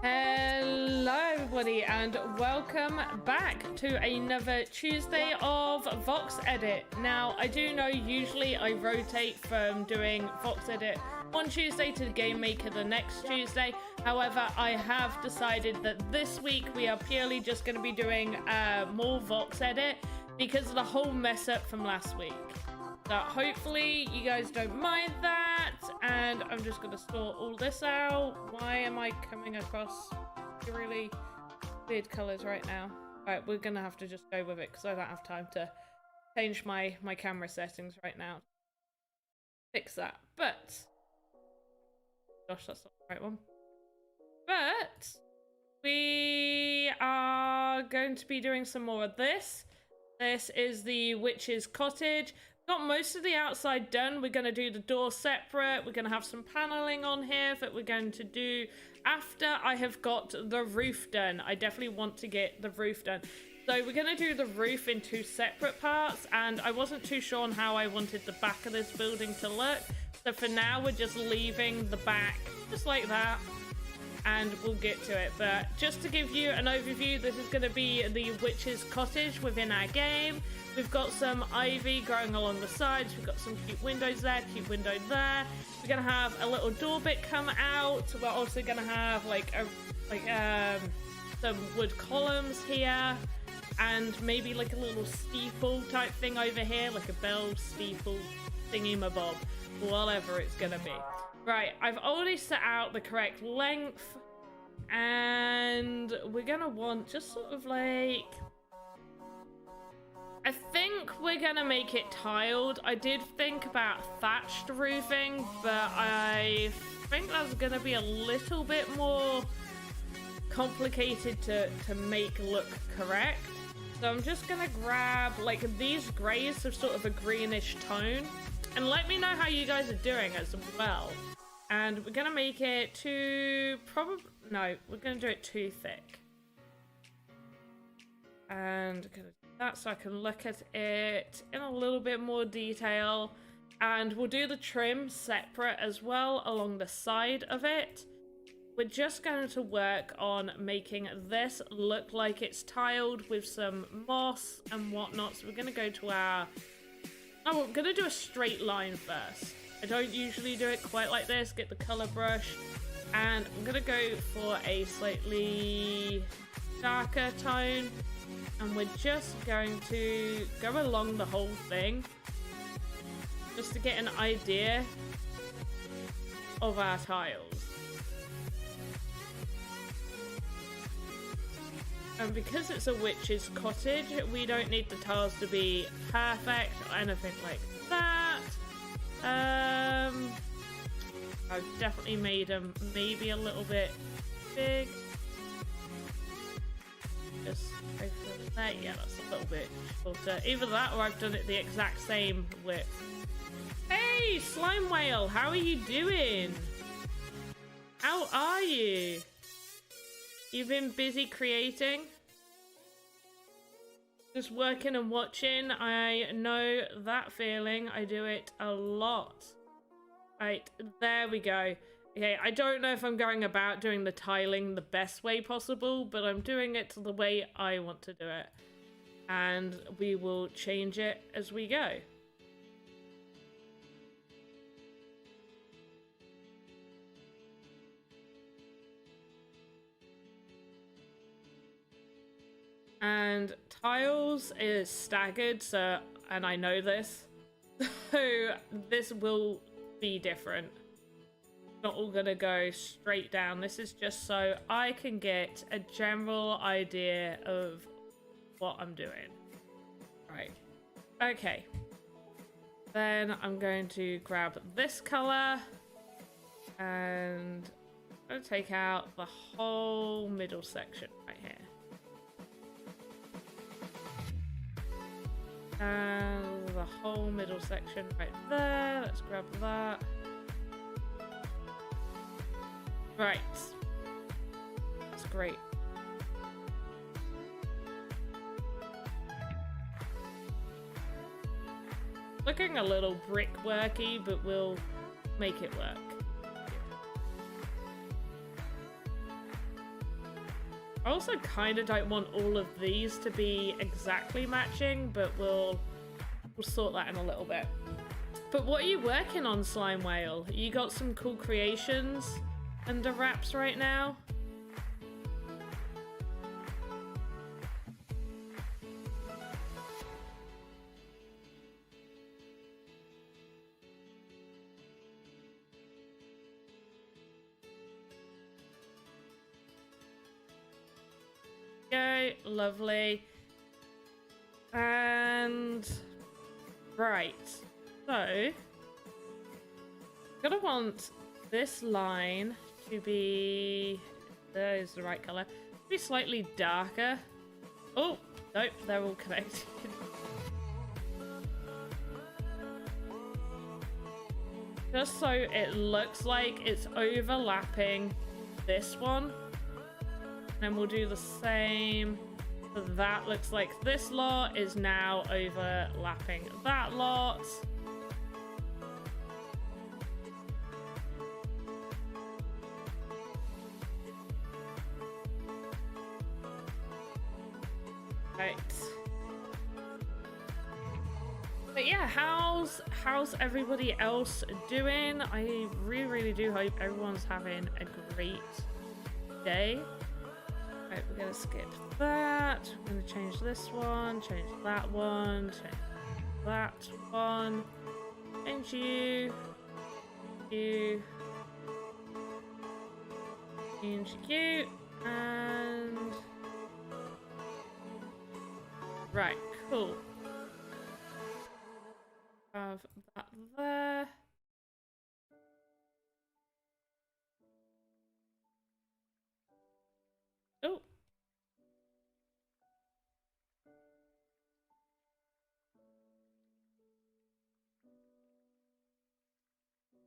Hello everybody and welcome back to another Tuesday of Voxedit. Now I do know usually I rotate from doing Voxedit one Tuesday to the Game Maker the next Tuesday. However, I have decided that this week we are purely just going to be doing more Voxedit because of the whole mess up from last week. So hopefully you guys don't mind that, and I'm just going to sort all this out. Why am I coming across really weird colors right now? Alright, we're going to have to just go with it because I don't have time to change my camera settings right now. Fix that. But, gosh, that's not the right one. But, we are going to be doing some more of this. This is the witch's cottage. Got most of the outside done. We're going to do the door separate. We're going to have some paneling on here that we're going to do after I have got the roof done. I definitely want to get the roof done. So we're going to do the roof in two separate parts, and I wasn't too sure on how I wanted the back of this building to look. So for now, we're just leaving the back just like that, and we'll get to it. But just to give you an overview, this is going to be the witch's cottage within our game. We've got some ivy growing along the sides. We've got some cute windows there, cute window there. We're gonna have a little door bit come out. We're also gonna have some wood columns here, and maybe like a little steeple type thing over here, like a bell steeple thingy mabob, whatever it's gonna be. Right, I've already set out the correct length, and we're gonna want just sort of like, I think we're gonna make it tiled. I did think about thatched roofing, but I think that's gonna be a little bit more complicated to make look correct. So I'm just gonna grab like these grays of sort of a greenish tone, and let me know how you guys are doing as well. And we're gonna make it we're gonna do it too thick. And gonna do that so I can look at it in a little bit more detail, and we'll do the trim separate as well along the side of it. We're just going to work on making this look like it's tiled with some moss and whatnot. So we're going to go to we're going to do a straight line first. I don't usually do it quite like this. Get the color brush, and I'm going to go for a slightly darker tone. And we're just going to go along the whole thing just to get an idea of our tiles. And because it's a witch's cottage, we don't need the tiles to be perfect or anything like that. I've definitely made them maybe a little bit big. Just go for that. Yeah, that's a little bit shorter. Either that or I've done it the exact same width. Hey, Slime Whale, how are you doing? How are you? You've been busy creating? Just working and watching. I know that feeling. I do it a lot. Right, there we go. Okay, I don't know if I'm going about doing the tiling the best way possible, but I'm doing it the way I want to do it. And we will change it as we go. And tiles is staggered, so, and I know this, so this will be different. Not all gonna go straight down. This is just so I can get a general idea of what I'm doing. Right. Okay. Then I'm going to grab this color and I'm gonna take out the whole middle section right here. And the whole middle section right there. Let's grab that. Right. That's great. Looking a little brickworky, but we'll make it work. I also kind of don't want all of these to be exactly matching, but we'll sort that in a little bit. But what are you working on, Slime Whale? You got some cool creations under wraps right now? Okay, lovely. And right, so gonna want this line to be, there is the right color, to be slightly darker. Oh, nope, they're all connected. Just so it looks like it's overlapping this one. And we'll do the same. So that looks like this lot is now overlapping that lot. Right. But yeah, how's everybody else doing? I really do hope everyone's having a great day. Right, we're gonna skip that. We're gonna change this one, change that one, change that one, change you, change you, and right, cool. Have that there. Oh.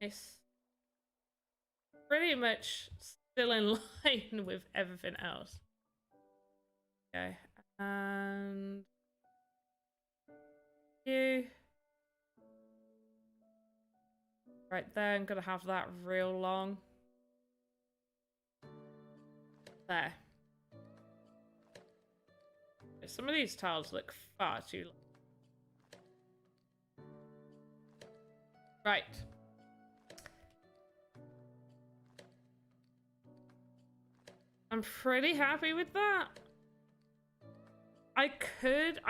Nice. Pretty much still in line with everything else. Okay. And you. Right there, I'm gonna have that real long. There. Some of these tiles look far too long. Right. I'm pretty happy with that. I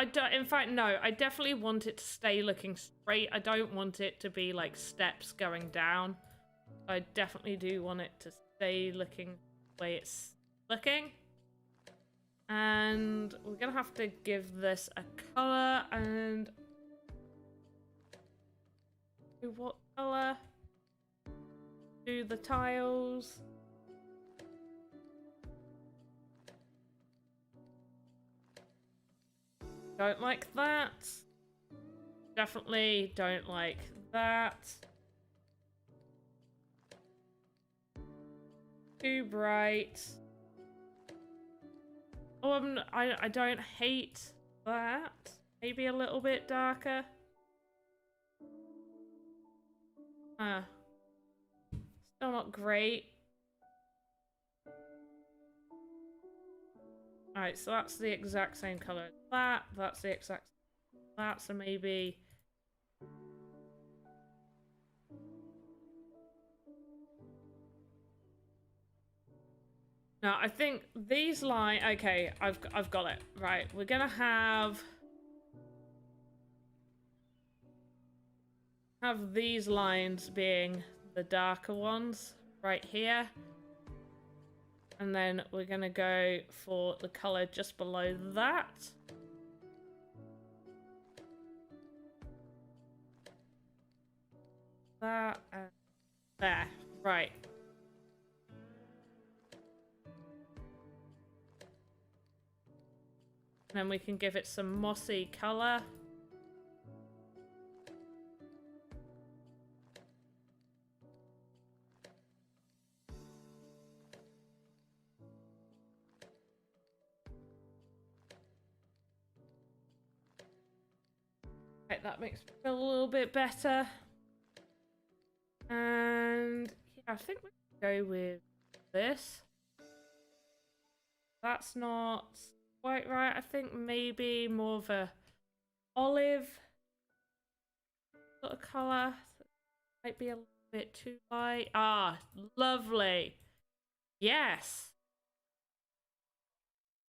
don't, in fact, no, I definitely want it to stay looking straight. I don't want it to be like steps going down. I definitely do want it to stay looking the way it's looking. And we're gonna have to give this a color, and what color? Do the tiles. Don't like that. Definitely don't like that. Too bright. Oh, I don't hate that. Maybe a little bit darker. Still not great. Alright, so that's the exact same color as that. That's the exact that, so maybe No, I think these lines. Okay, I've got it right. We're gonna have these lines being the darker ones right here, and then we're gonna go for the color just below that. That and there, right. And then we can give it some mossy color. Right, that makes me feel a little bit better. And yeah, I think we can go with this. That's not quite right. I think maybe more of a olive sort of color. Might be a little bit too light. Ah, lovely. Yes.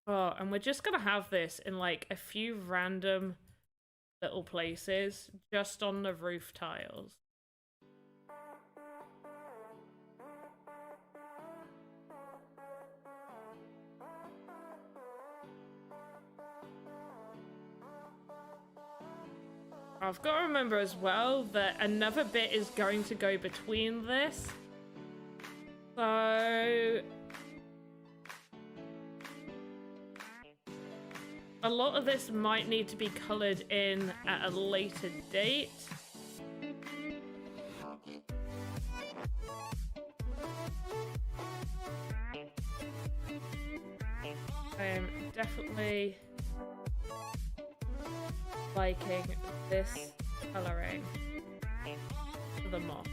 Oh, and we're just gonna have this in like a few random little places just on the roof tiles. I've got to remember as well that another bit is going to go between this. So a lot of this might need to be colored in at a later date. I am definitely liking this coloring for the moth.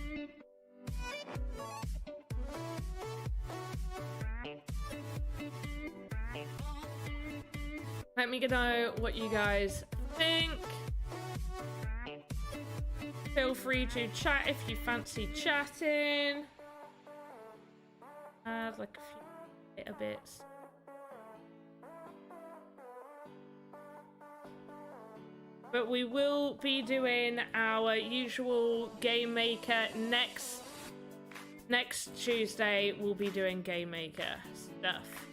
Let me know what you guys think. Feel free to chat if you fancy chatting. Add like a few little bits. But we will be doing our usual Game Maker next Tuesday. We'll be doing Game Maker stuff.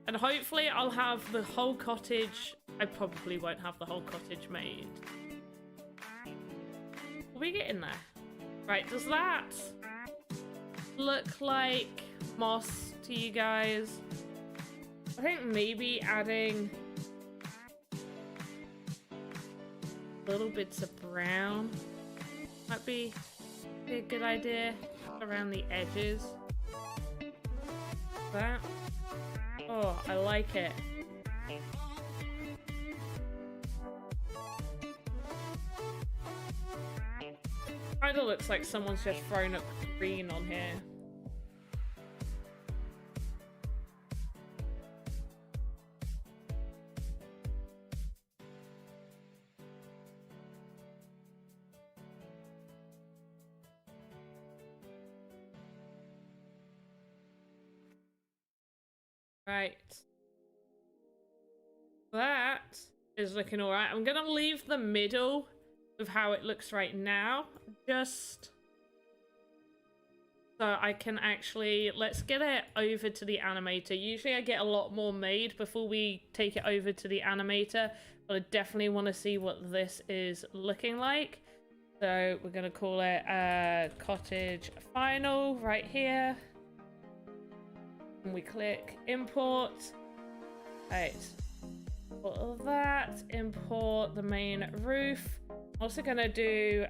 And hopefully I'll have the whole cottage. I probably won't have the whole cottage made. Will we get in there? Right, does that look like moss to you guys? I think maybe adding little bits of brown might be a good idea around the edges. That. Oh, I like it. Kind of looks like someone's just thrown up green on here. Right. That is looking alright. I'm gonna leave the middle of how it looks right now, just so I can actually, let's get it over to the animator. Usually I get a lot more made before we take it over to the animator, but I definitely want to see what this is looking like. So we're gonna call it cottage final right here. And we click import. Right. All of that. Import the main roof. I'm also gonna do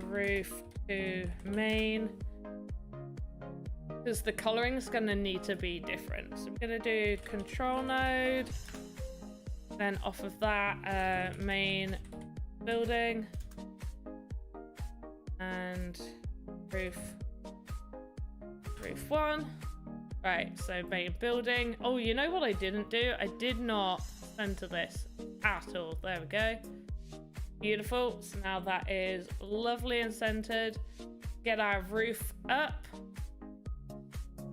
roof to main, because the coloring is gonna need to be different. So I'm gonna do control node. Then off of that, main building and roof 1. Right, so main building. Oh, you know what I didn't do? I did not center this at all. There we go. Beautiful. So now that is lovely and centered. Get our roof up.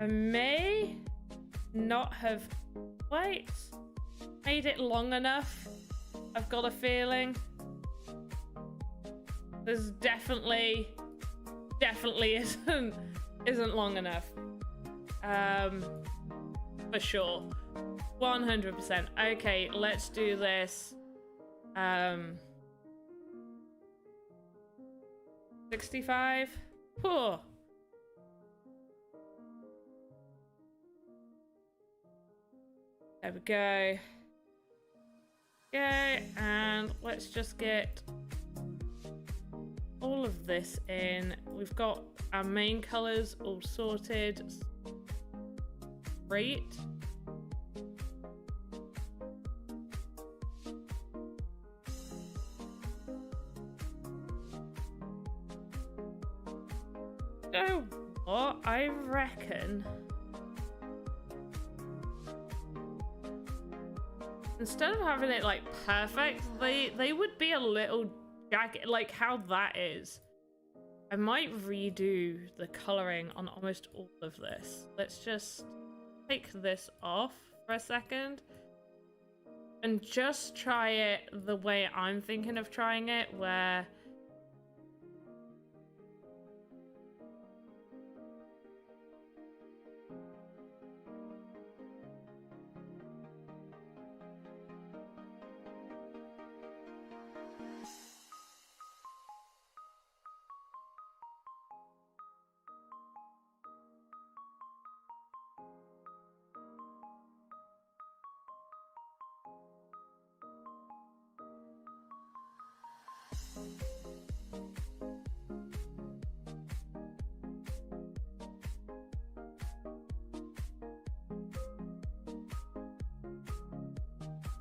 I may not have made it long enough. I've got a feeling there's definitely isn't long enough. For sure. 100%. Okay, let's do this. 65. Whew. There we go. Okay, and let's just get all of this in. We've got our main colors all sorted. Great. Oh, what? I reckon instead of having it like perfect, they would be a little jagged, like how that is. I might redo the coloring on almost all of this. Let's just take this off for a second and just try it the way I'm thinking of trying it, where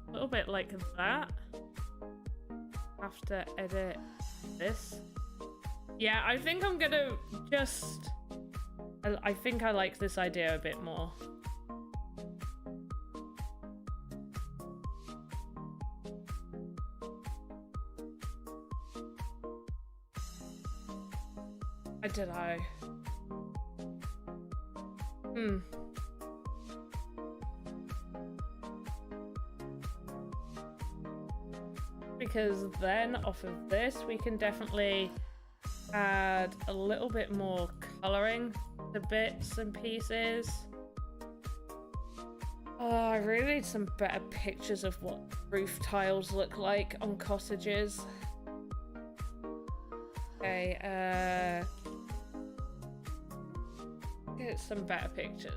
a little bit like that. Have to edit this. Yeah, I think I'm gonna just... I think I like this idea a bit more. Did I? Because then off of this we can definitely add a little bit more coloring to bits and pieces. Oh, I really need some better pictures of what roof tiles look like on cottages. Okay, get some better pictures.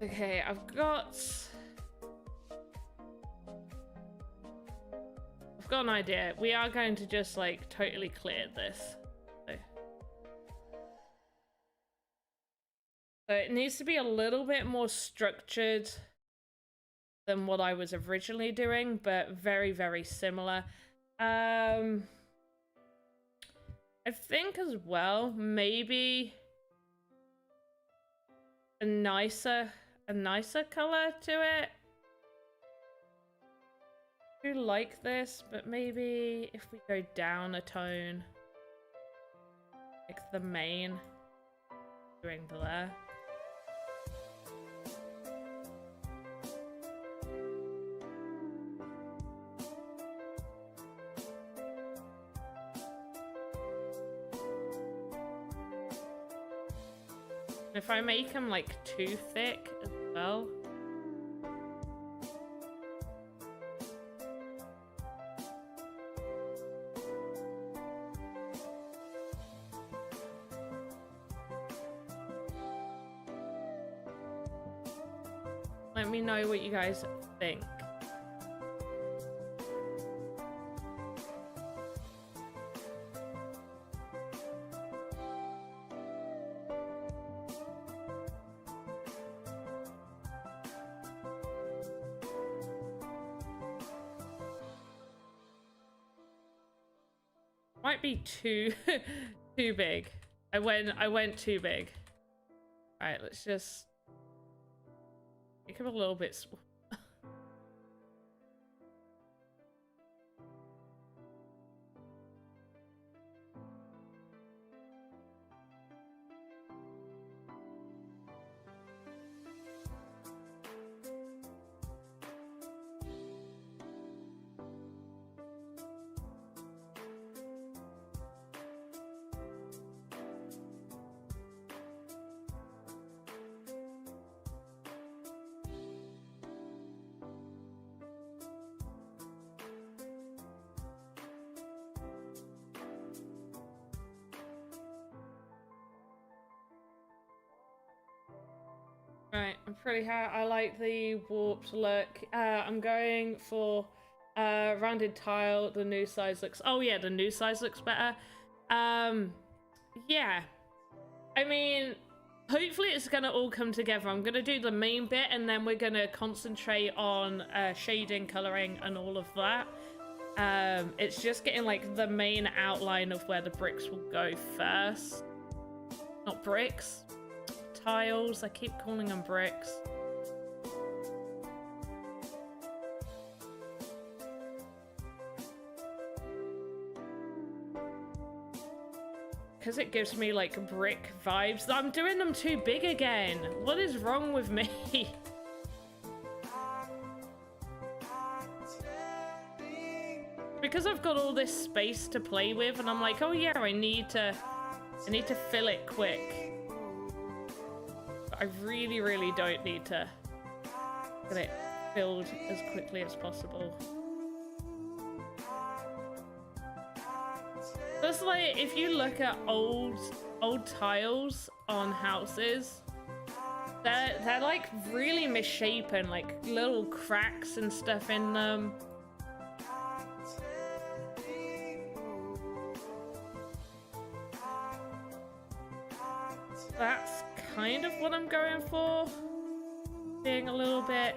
Okay, I've got an idea. We are going to just like totally clear this. So it needs to be a little bit more structured than what I was originally doing, but very, very similar. I think as well, maybe a nicer color to it. I do like this, but maybe if we go down a tone, like the main doing there. If I make them like too thick as well. Let me know what you guys think. Might be too big. I went too big. All right, let's just Make him a little bit small. Right, I'm pretty happy. I like the warped look. I'm going for rounded tile. The new size looks... Oh yeah, the new size looks better. Yeah. I mean, hopefully it's gonna all come together. I'm gonna do the main bit and then we're gonna concentrate on shading, coloring, and all of that. It's just getting like the main outline of where the bricks will go first. Not bricks. Tiles, I keep calling them bricks. Because it gives me like brick vibes. I'm doing them too big again. What is wrong with me? Because I've got all this space to play with and I'm like, oh yeah, I need to fill it quick. I really, really don't need to get it filled as quickly as possible. Just like, if you look at old tiles on houses, they're like really misshapen, like little cracks and stuff in them. That's kind of what I'm going for. Being a little bit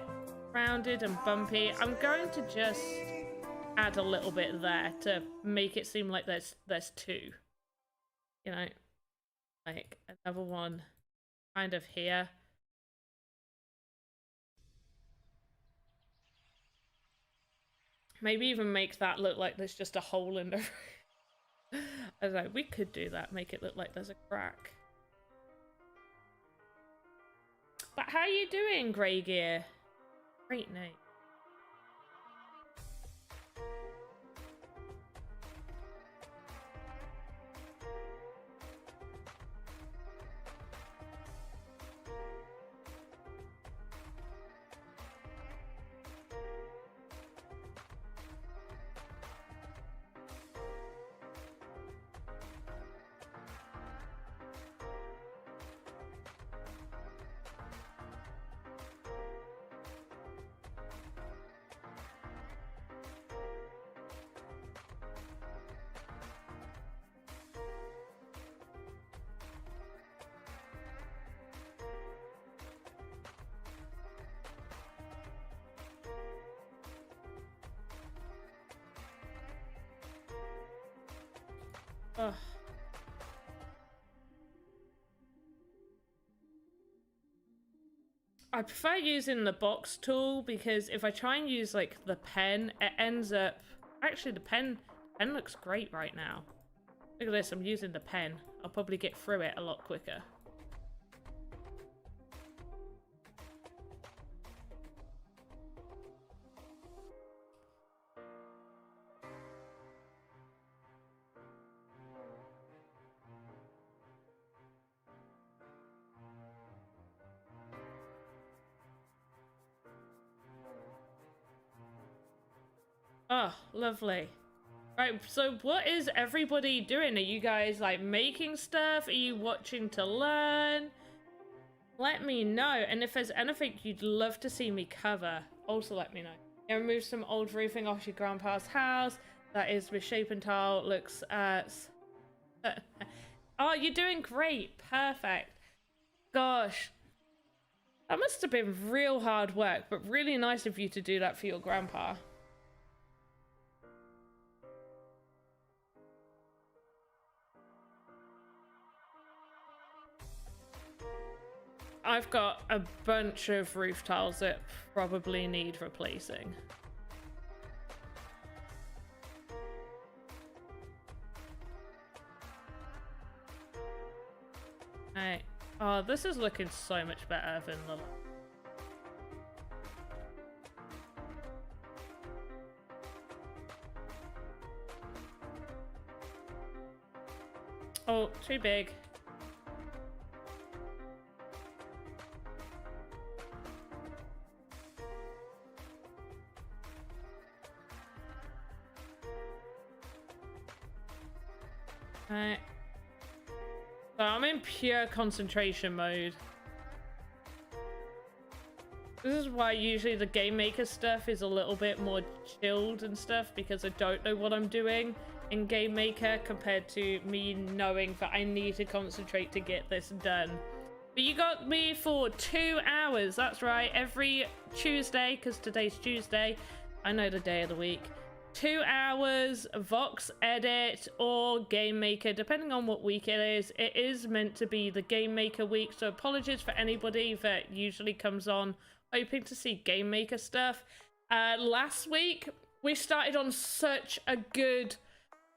rounded and bumpy. I'm going to just add a little bit there to make it seem like there's two. You know, like another one kind of here. Maybe even make that look like there's just a hole in the roof. I was like, we could do that, make it look like there's a crack. But how are you doing, Grey Gear? Great name. Ugh. I prefer using the box tool because if I try and use like the pen, it ends up... Actually, the pen looks great right now. Look at this, I'm using the pen. I'll probably get through it a lot quicker. Oh, lovely. Right, so what is everybody doing? Are you guys like making stuff? Are you watching to learn? Let me know. And if there's anything you'd love to see me cover, also let me know. Yeah, remove some old roofing off your grandpa's house. That is misshapen tile. Looks oh, you're doing great. Perfect. Gosh. That must have been real hard work, but really nice of you to do that for your grandpa. I've got a bunch of roof tiles that probably need replacing. Right. Oh, this is looking so much better than the... Oh, too big. Right. So I'm in pure concentration mode. This is why usually the game maker stuff is a little bit more chilled and stuff, because I don't know what I'm doing in game maker compared to me knowing that I need to concentrate to get this done. But you got me for 2 hours. That's right, every Tuesday, because today's Tuesday, I know the day of the week. 2 hours, Voxedit or Game Maker, depending on what week it is. It is meant to be the Game Maker week, so apologies for anybody that usually comes on hoping to see Game Maker stuff. Last week, we started on such a good...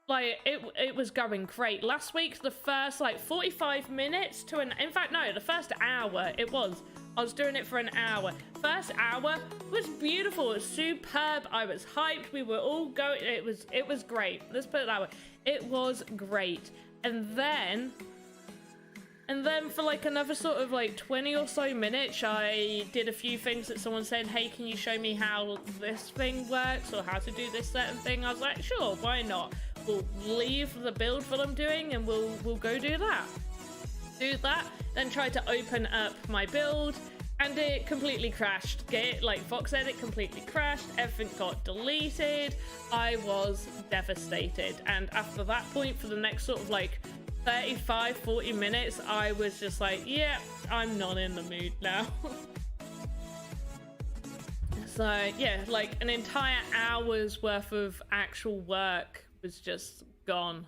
Like, it was going great. Last week, the first, like, 45 minutes to an... In fact, no, the first hour, it was. I was doing it for an hour. First hour was beautiful. It was superb. I was hyped. We were all going... It was great. Let's put it that way. It was great. And then for, like, another sort of, like, 20 or so minutes, I did a few things that someone said, hey, can you show me how this thing works or how to do this certain thing? I was like, sure, why not? We'll leave the build that I'm doing and we'll go do that. Then try to open up my build and it completely crashed. Like Voxedit completely crashed, everything got deleted. I was devastated. And after that point, for the next sort of like 35-40 minutes, I was just like, yeah, I'm not in the mood now. So yeah, like an entire hour's worth of actual work was just gone.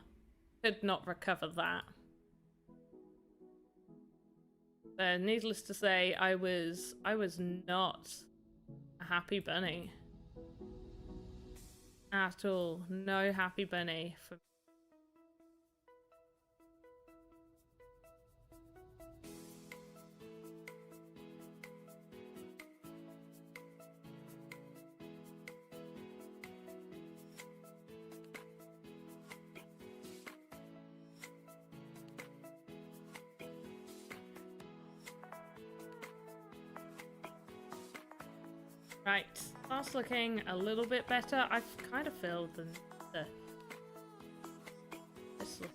Could not recover that. Needless to say, I was not a happy bunny at all. No happy bunny for me. Right, that's looking a little bit better. I kind of feel this look.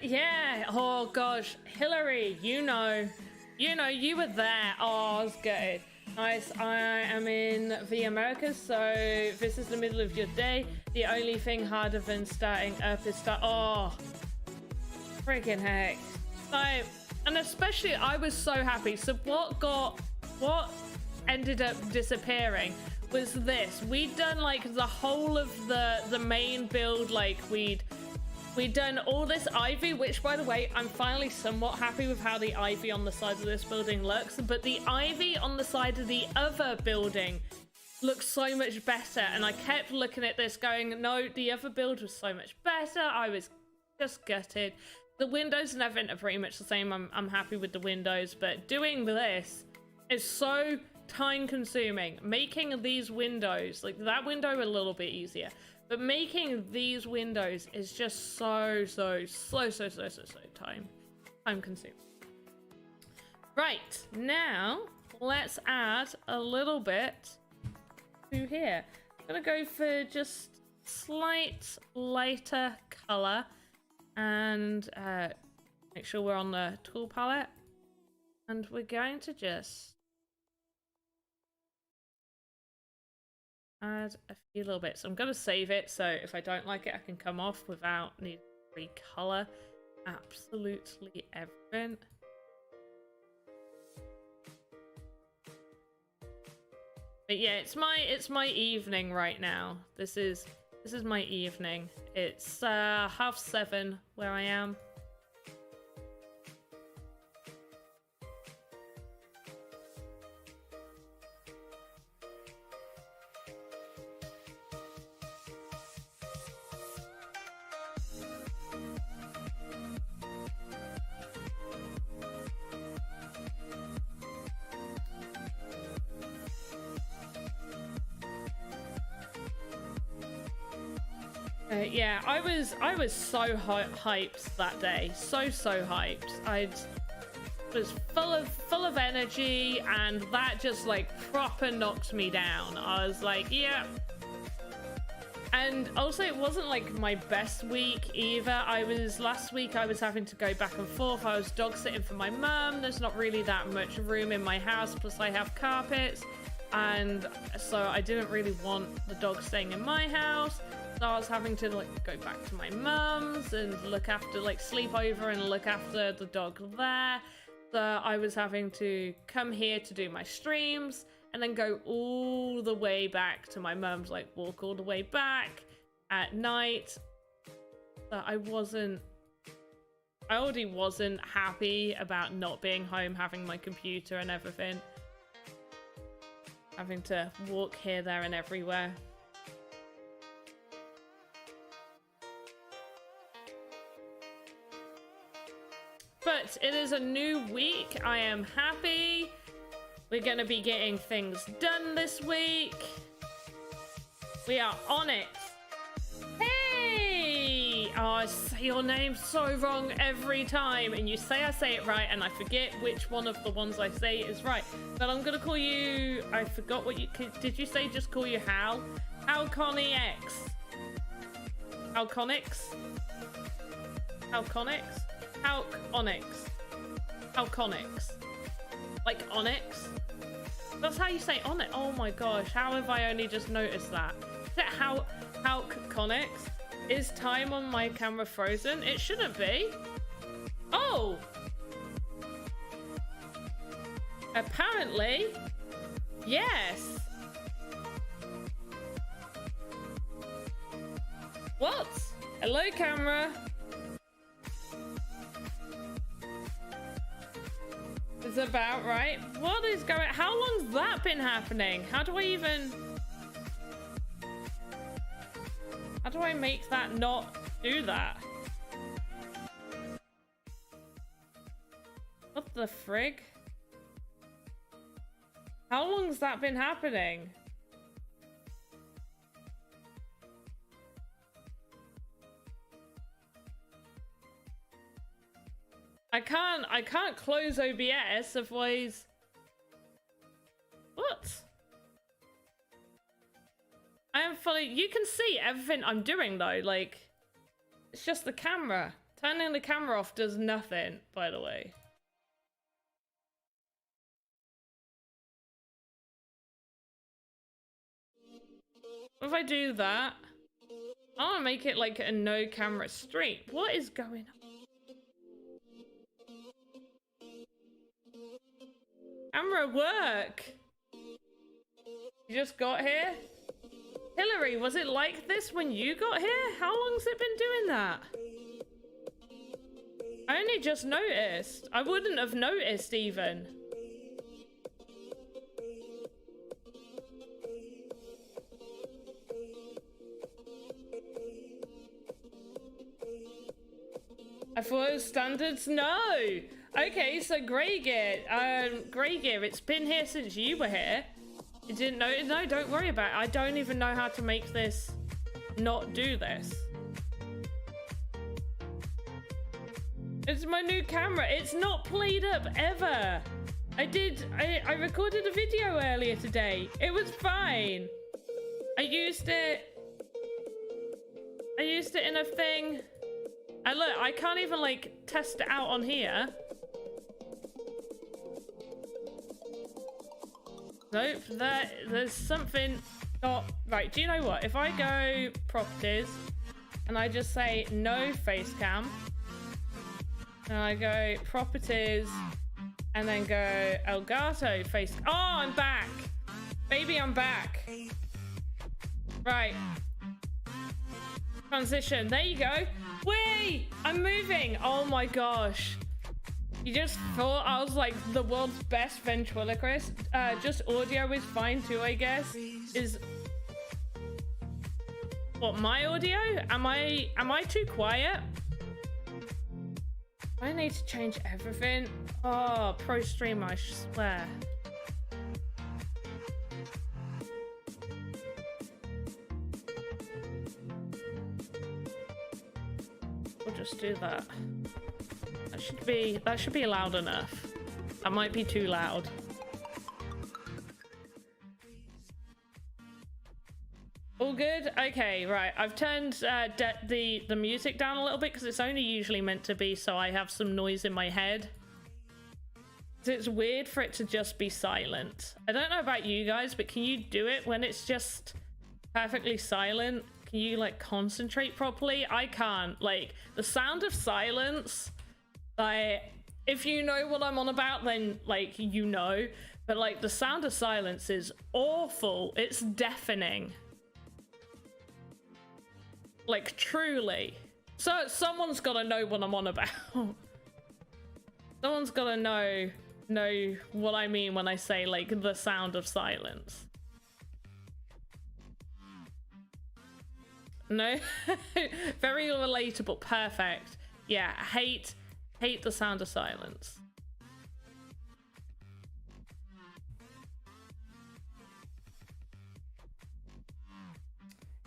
Yeah. Oh gosh, Hillary, you were there. Oh, I was gutted. Nice. I am in the Americas, so this is the middle of your day. The only thing harder than starting up is oh, freaking heck. Like, and especially I was so happy. So what ended up disappearing was this. We'd done like the whole of the main build. Like we'd done all this ivy, which by the way, I'm finally somewhat happy with how the ivy on the side of this building looks, but the ivy on the side of the other building looks so much better. And I kept looking at this going, no, the other build was so much better. I was just gutted. The windows and everything are pretty much the same. I'm happy with the windows, but doing this is so time consuming. Making these windows, like that window a little bit easier, but making these windows is just so time consuming. Right, now let's add a little bit to here. I'm gonna go for just slight lighter color and make sure we're on the tool palette, and we're going to just add a few little bits. I'm going to save it, so if I don't like it, I can come off without needing to recolor absolutely everything. But yeah, it's my evening right now. This is my evening. It's 7:30 where I am. Yeah, I was so hyped that day, so hyped. I was full of energy, and that just like proper knocked me down. I was like, yeah. And also, it wasn't like my best week either. Last week I was having to go back and forth. I was dog sitting for my mum. There's not really that much room in my house, plus I have carpets, and so I didn't really want the dog staying in my house. So I was having to like go back to my mum's and look after, like sleep over and look after the dog there. So I was having to come here to do my streams and then go all the way back to my mum's, like walk all the way back at night. So I already wasn't happy about not being home, having my computer and everything. Having to walk here, there and everywhere. But it is a new week. I am happy. We're going to be getting things done this week. We are on it. Hey! Oh, I say your name so wrong every time. And you say I say it right, and I forget which one of the ones I say is right. But I'm going to call you... I forgot what you... Did you say just call you Hal? Halconix. Halconix? Halconix? Halconix. Halconix. Like onyx? That's how you say on it. Oh my gosh, how have I only just noticed that? Is it Halconix? Is time on my camera frozen? It shouldn't be. Oh! Apparently, yes. What? Hello, camera. It's about right. What is going... How long's that been happening? How do I make that not do that? What the frig? How long's that been happening? I can't close OBS, otherwise... What? I am fully... You can see everything I'm doing though, like... It's just the camera. Turning the camera off does nothing, by the way. If I do that... I want to make it like a no camera stream. What is going on? Camera work. You just got here? Hillary, was it like this when you got here? How long's it been doing that? I only just noticed. I wouldn't have noticed even. I thought it was standards. No. Okay, so Grey Gear, it's been here since you were here. You didn't know? No, don't worry about it. I don't even know how to make this not do this. It's my new camera. It's not played up ever. I recorded a video earlier today. It was fine. I used it in a thing. And look, I can't even like test it out on here. Nope, there's something not right. Do you know what? If I go properties and I just say no face cam, and I go properties and then go Elgato face. Oh, I'm back. Baby, I'm back. Right. Transition. There you go. Whee! I'm moving. Oh my gosh. You just thought I was like the world's best ventriloquist. Just audio is fine too, I guess. Is what, my audio? Am I too quiet? I need to change everything. Oh, pro streamer, I swear. We'll just do that. That should be loud enough. That might be too loud. All good? Okay, right. I've turned the music down a little bit because it's only usually meant to be so I have some noise in my head. So it's weird for it to just be silent. I don't know about you guys, but can you do it when it's just perfectly silent? Can you like concentrate properly? I can't. Like the sound of silence, like if you know what I'm on about, then like you know, but like the sound of silence is awful. It's deafening. Like truly. So someone's got to know what I'm on about. Someone's got to know what I mean when I say like the sound of silence. No. Very relatable. Perfect. Yeah, hate the sound of silence.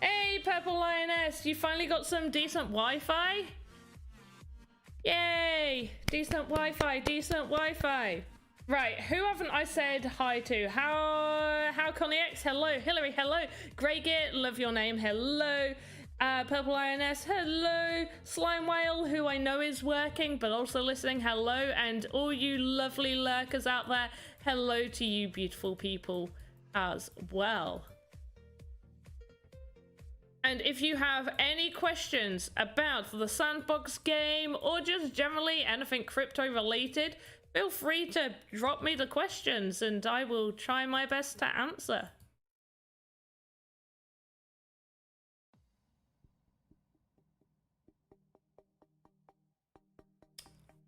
Hey, Purple Lioness, you finally got some decent Wi-Fi? Yay! Decent Wi-Fi, decent Wi-Fi. Right, who haven't I said hi to? How Connie X, hello. Hillary, hello. Grey Gear, love your name, hello. Purple Lioness, hello. Slime Whale, who I know is working but also listening, hello. And all you lovely lurkers out there, hello to you beautiful people as well. And if you have any questions about the Sandbox game or just generally anything crypto related, feel free to drop me the questions and I will try my best to answer.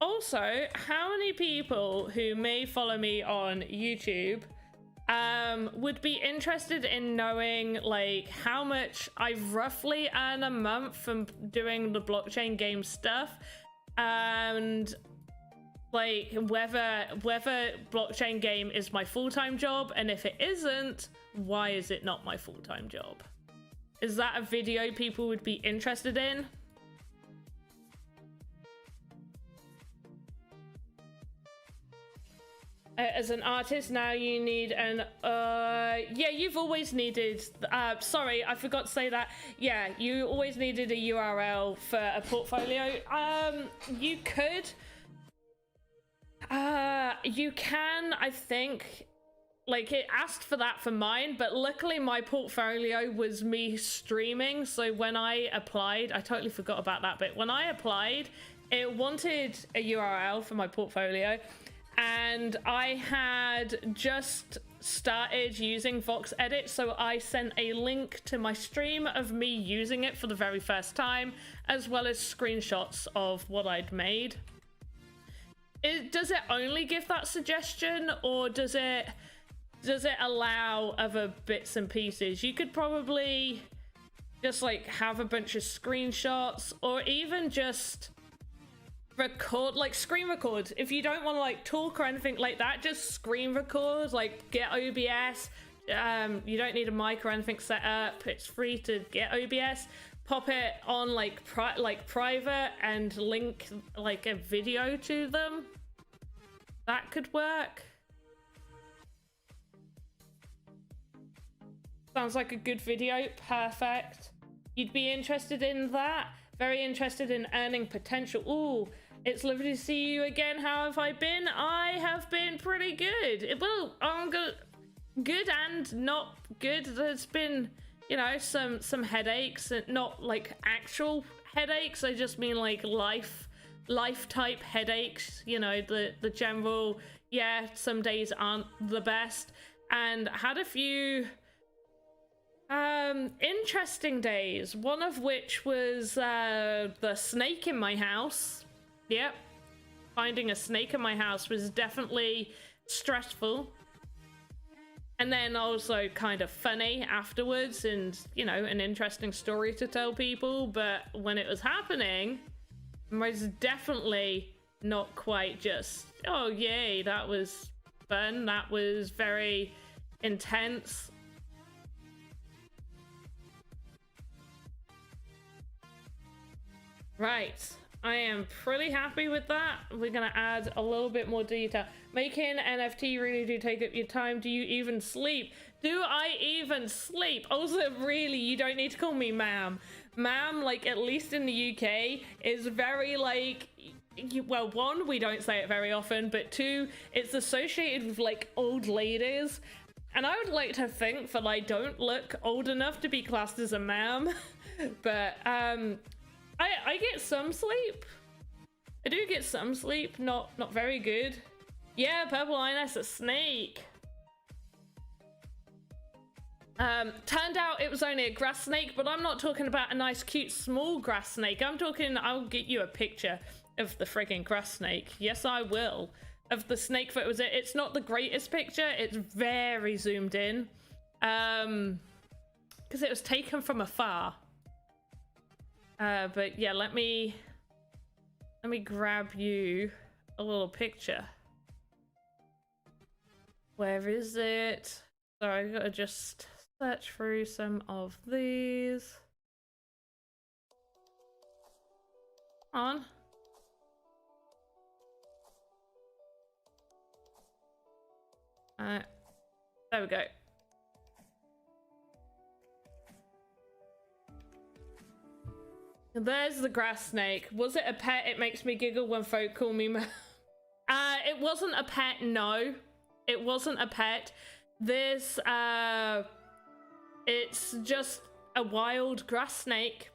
Also, how many people who may follow me on YouTube would be interested in knowing like how much I roughly earn a month from doing the blockchain game stuff, and like whether blockchain game is my full-time job, and if it isn't, why is it not my full-time job? Is that a video people would be interested in? As an artist now you need an yeah, you've always needed sorry, I forgot to say that. Yeah, you always needed a URL for a portfolio. You could you can, I think, like it asked for that for mine, but luckily my portfolio was me streaming, so when I applied, I totally forgot about that bit. When I applied, it wanted a URL for my portfolio. And I had just started using Voxedit, so I sent a link to my stream of me using it for the very first time, as well as screenshots of what I'd made. Does it only give that suggestion, or does it allow other bits and pieces? You could probably just like have a bunch of screenshots, or even just record, like screen record. If you don't want to like talk or anything like that, just screen record, like get OBS. You don't need a mic or anything set up. It's free to get OBS. Pop it on like private and link like a video to them. That could work. Sounds like a good video. Perfect. You'd be interested in that? Very interested in earning potential. Ooh, it's lovely to see you again. How have I been? I have been pretty good. Well, I'm good and not good. There's been, you know, some headaches, and not like actual headaches. I just mean like life type headaches. You know, the general. Yeah, some days aren't the best. and had a few interesting days, one of which was the snake in my house. Yep, finding a snake in my house was definitely stressful, and then also kind of funny afterwards, and you know, an interesting story to tell people. But when it was happening, most definitely not quite just, oh yay, that was fun. That was very intense. Right, I am pretty happy with that. We're gonna add a little bit more detail. Making NFT really do take up your time. Do you even sleep? Do I even sleep? Also, really, you don't need to call me ma'am. Ma'am, like, at least in the UK, is very, like, well, one, we don't say it very often, but two, it's associated with, like, old ladies. And I would like to think that I don't look old enough to be classed as a ma'am. But, I get some sleep. I do get some sleep, not very good. Yeah, purple lioness, a snake. Turned out it was only a grass snake, but I'm not talking about a nice, cute, small grass snake. I'm talking, I'll get you a picture of the friggin' grass snake. Yes, I will. Of the snake that was it. It's not the greatest picture. It's very zoomed in. Because it was taken from afar. But yeah, let me grab you a little picture. Where is it? Sorry, I gotta just search through some of these. On. There we go. There's the grass snake. Was it a pet? It makes me giggle when folk call me it wasn't a pet, no. It wasn't a pet. This, it's just a wild grass snake.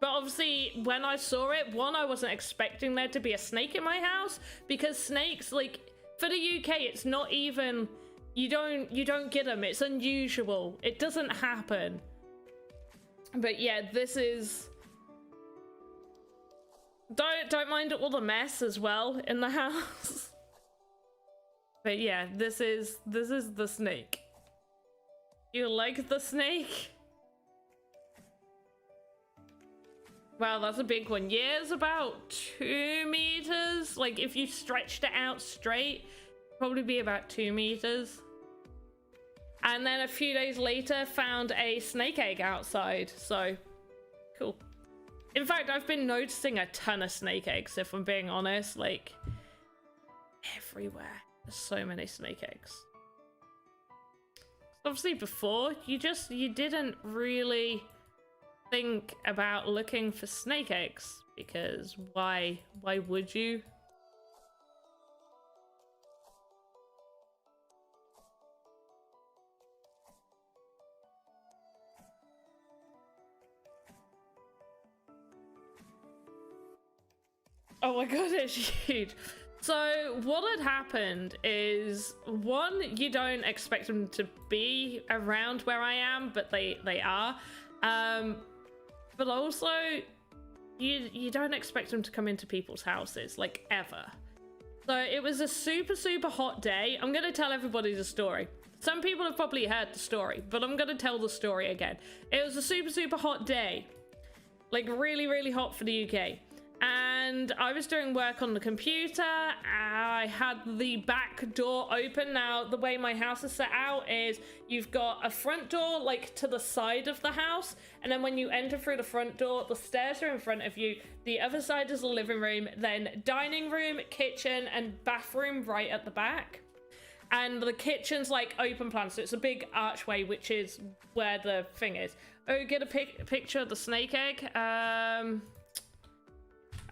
But obviously, when I saw it, one, I wasn't expecting there to be a snake in my house, because snakes, like, for the UK, it's not even, you don't get them. It's unusual. It doesn't happen. But yeah, this is... Don't mind all the mess as well in the house. But yeah, this is the snake. You like the snake? Wow, that's a big one. Yeah, it's about 2 meters. Like, if you stretched it out straight, probably be about 2 meters. And then a few days later, found a snake egg outside. So, cool. In fact, I've been noticing a ton of snake eggs, if I'm being honest. Like, everywhere. There's so many snake eggs. Obviously, before, you didn't really think about looking for snake eggs, because why would you? Oh my god, it's huge. So what had happened is, one, you don't expect them to be around where I am, but they are. But also, you don't expect them to come into people's houses, like, ever. So it was a super, super hot day. I'm going to tell everybody the story. Some people have probably heard the story, but I'm going to tell the story again. It was a super, super hot day. Like, really, really hot for the UK. And I was doing work on the computer. I had the back door open. Now, the way my house is set out is you've got a front door, like, to the side of the house. And then when you enter through the front door, the stairs are in front of you. The other side is the living room, then dining room, kitchen, and bathroom right at the back. And the kitchen's, like, open plan. So it's a big archway, which is where the thing is. Oh, get a picture of the snake egg.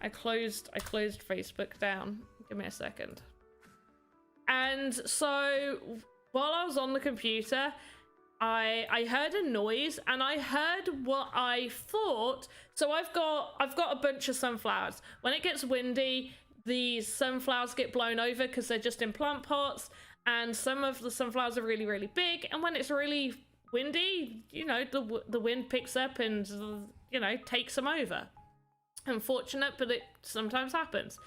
I closed Facebook down. Give me a second. And so while I was on the computer, I heard a noise, and I heard what I thought. So I've got a bunch of sunflowers. When it gets windy, the sunflowers get blown over because they're just in plant pots. and some of the sunflowers are really, really big, and when it's really windy, you know, the wind picks up and, you know, takes them over. Unfortunate, but it sometimes happens.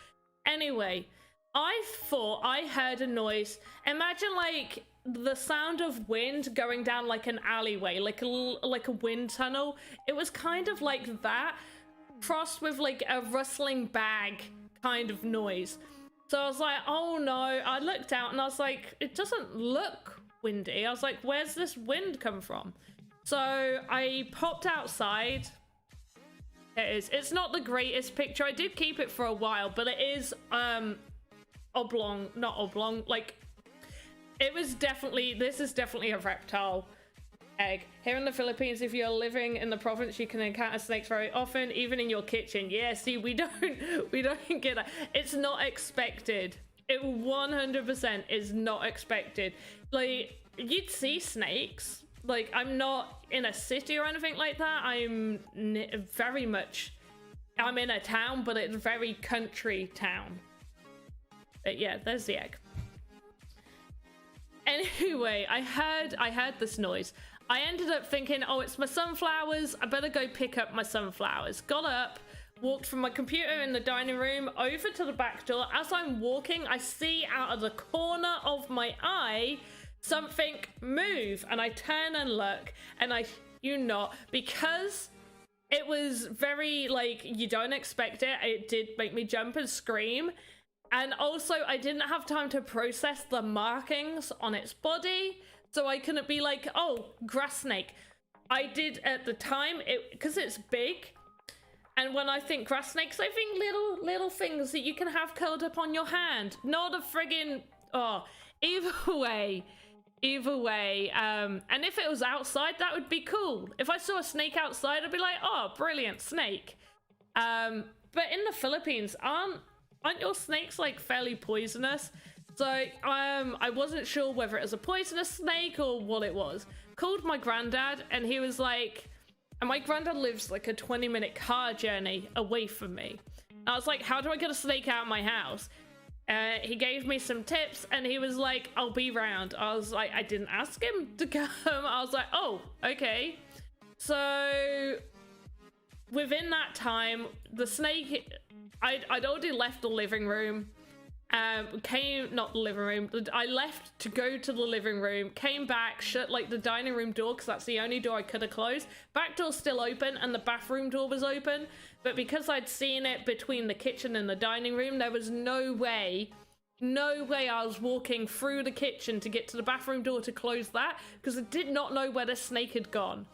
Anyway, I thought I heard a noise. Imagine like the sound of wind going down like an alleyway, like a wind tunnel. It was kind of like that, crossed with like a rustling bag kind of noise. So I was like, oh no. I looked out and I was like, it doesn't look windy. I was like, where's this wind come from? So I popped outside. It is. It's not the greatest picture. I did keep it for a while, but it is oblong, not oblong. Like, it was definitely, this is definitely a reptile egg. Here in the Philippines, if you're living in the province, you can encounter snakes very often, even in your kitchen. Yeah, see, we don't get that. It's not expected. It 100% is not expected. Like, you'd see snakes. Like, I'm not in a city or anything like that. I'm very much, I'm in a town, but it's a very country town. But yeah, there's the egg. Anyway, I heard this noise. I ended up thinking, oh, it's my sunflowers. I better go pick up my sunflowers. Got up, walked from my computer in the dining room over to the back door. As I'm walking, I see out of the corner of my eye something move, and I turn and look, and because it was very, like, you don't expect it, it did make me jump and scream. And also, I didn't have time to process the markings on its body, so I couldn't be like, oh, grass snake. I did at the time, because it's big, and when I think grass snakes, I think little things that you can have curled up on your hand, not a friggin', oh, either way, and if it was outside, that would be cool. If I saw a snake outside, I'd be like, oh, brilliant, snake. But in the Philippines, aren't your snakes like fairly poisonous? So I wasn't sure whether it was a poisonous snake or what it was. Called my granddad, and he was like, and my granddad lives like a 20-minute car journey away from me. And I was like, how do I get a snake out of my house? He gave me some tips, and he was like, I'll be round. I was like, I didn't ask him to come. I was like, oh, okay. So within that time, the snake, I'd already left the living room. Not the living room. I left to go to the living room, came back, shut like the dining room door, because that's the only door I could have closed. Back door's still open, and the bathroom door was open. But because I'd seen it between the kitchen and the dining room, there was no way I was walking through the kitchen to get to the bathroom door to close that, because I did not know where the snake had gone.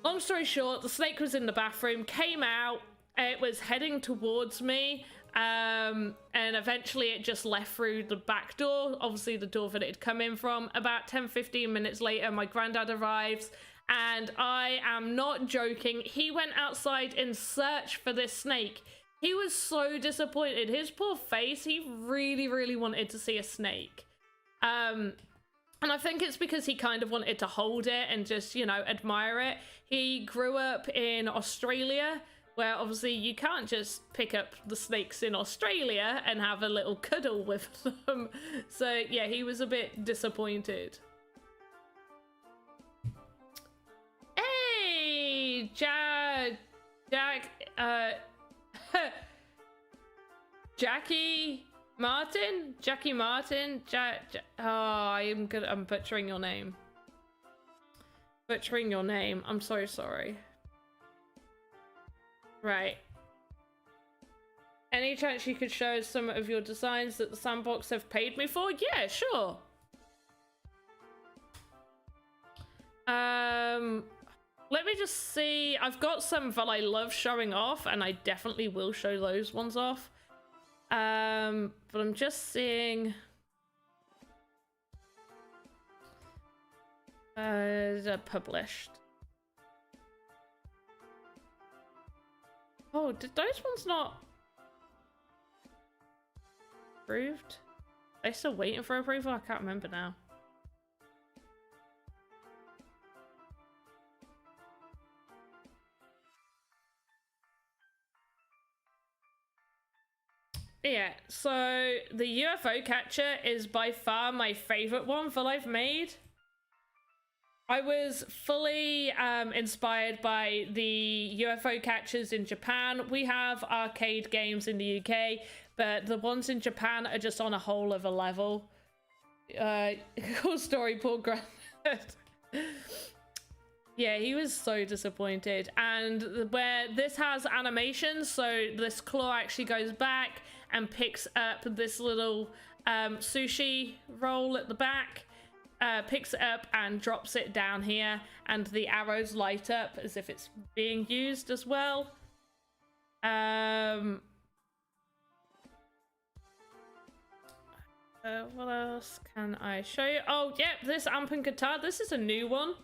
Long story short, the snake was in the bathroom, came out, it was heading towards me, and eventually it just left through the back door, obviously the door that it had come in from. About 10-15 minutes later, my granddad arrives, and I am not joking, he went outside in search for this snake. He was so disappointed. His poor face, he really wanted to see a snake. And I think it's because he kind of wanted to hold it and just, you know, admire it. He grew up in Australia, where obviously you can't just pick up the snakes in Australia and have a little cuddle with them. So yeah, he was a bit disappointed. Hey, Jackie Martin? Oh, I'm butchering your name. I'm so sorry. Right. Any chance you could show us some of your designs that the Sandbox have paid me for? Yeah, sure. Let me just see. I've got some that I love showing off, and I definitely will show those ones off. But I'm just seeing. They're published. Oh, did those ones not approved? Are they still waiting for approval? I can't remember now. yeah, so the UFO catcher is by far my favorite one that I've made. I was fully inspired by the UFO catchers in Japan. We have arcade games in the UK, but the ones in Japan are just on a whole other level. Cool story, poor granddad. Yeah, he was so disappointed. And where this has animations, so this claw actually goes back and picks up this little sushi roll at the back, picks it up and drops it down here, and the arrows light up as if it's being used as well. What else can I show you? Oh, yep, this amp and guitar. This is a new one.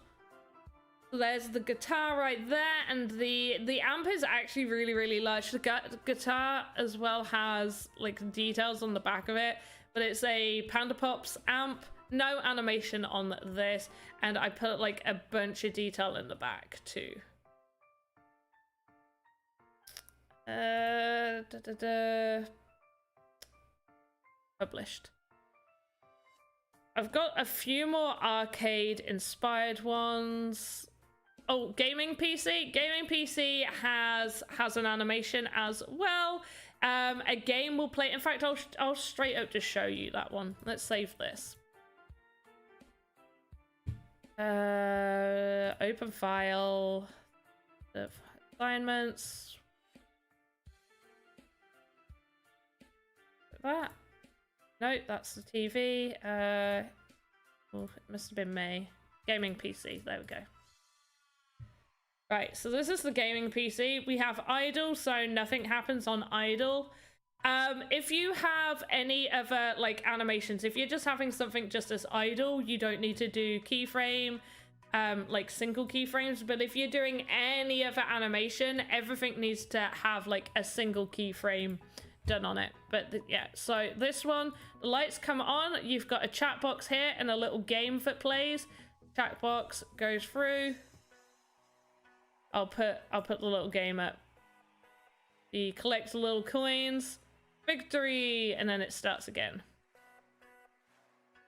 There's the guitar right there, and the amp is actually really, really large. The guitar as well has like details on the back of it, but it's a Panda Pops amp. No animation on this, and I put like a bunch of detail in the back too. Published. I've got a few more arcade inspired ones. Oh, gaming PC. Gaming PC has an animation as well. A game will play. In fact, I'll straight up just show you that one. Let's save this. Open file. Assignments. That. No, that's the TV. Oh, it must have been May. Gaming PC. There we go. Right, so this is the gaming PC. We have idle, so nothing happens on idle. If you have any other like animations, if you're just having something just as idle, you don't need to do keyframe, like single keyframes. But if you're doing any other animation, everything needs to have like a single keyframe done on it. But yeah, so this one, the lights come on, you've got a chat box here and a little game that plays. Chat box goes through. I'll put the little game up. You collect little coins, victory, and then it starts again.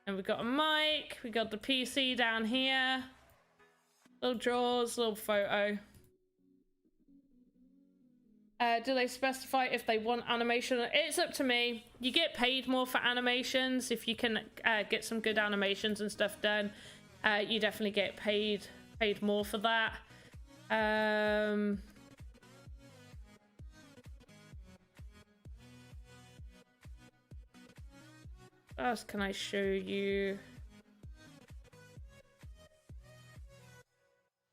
And we've got a mic, we got the PC down here, little drawers, little photo. Do they specify if they want animation? It's up to me. You get paid more for animations. If you can get some good animations and stuff done, you definitely get paid more for that. What else can I show you?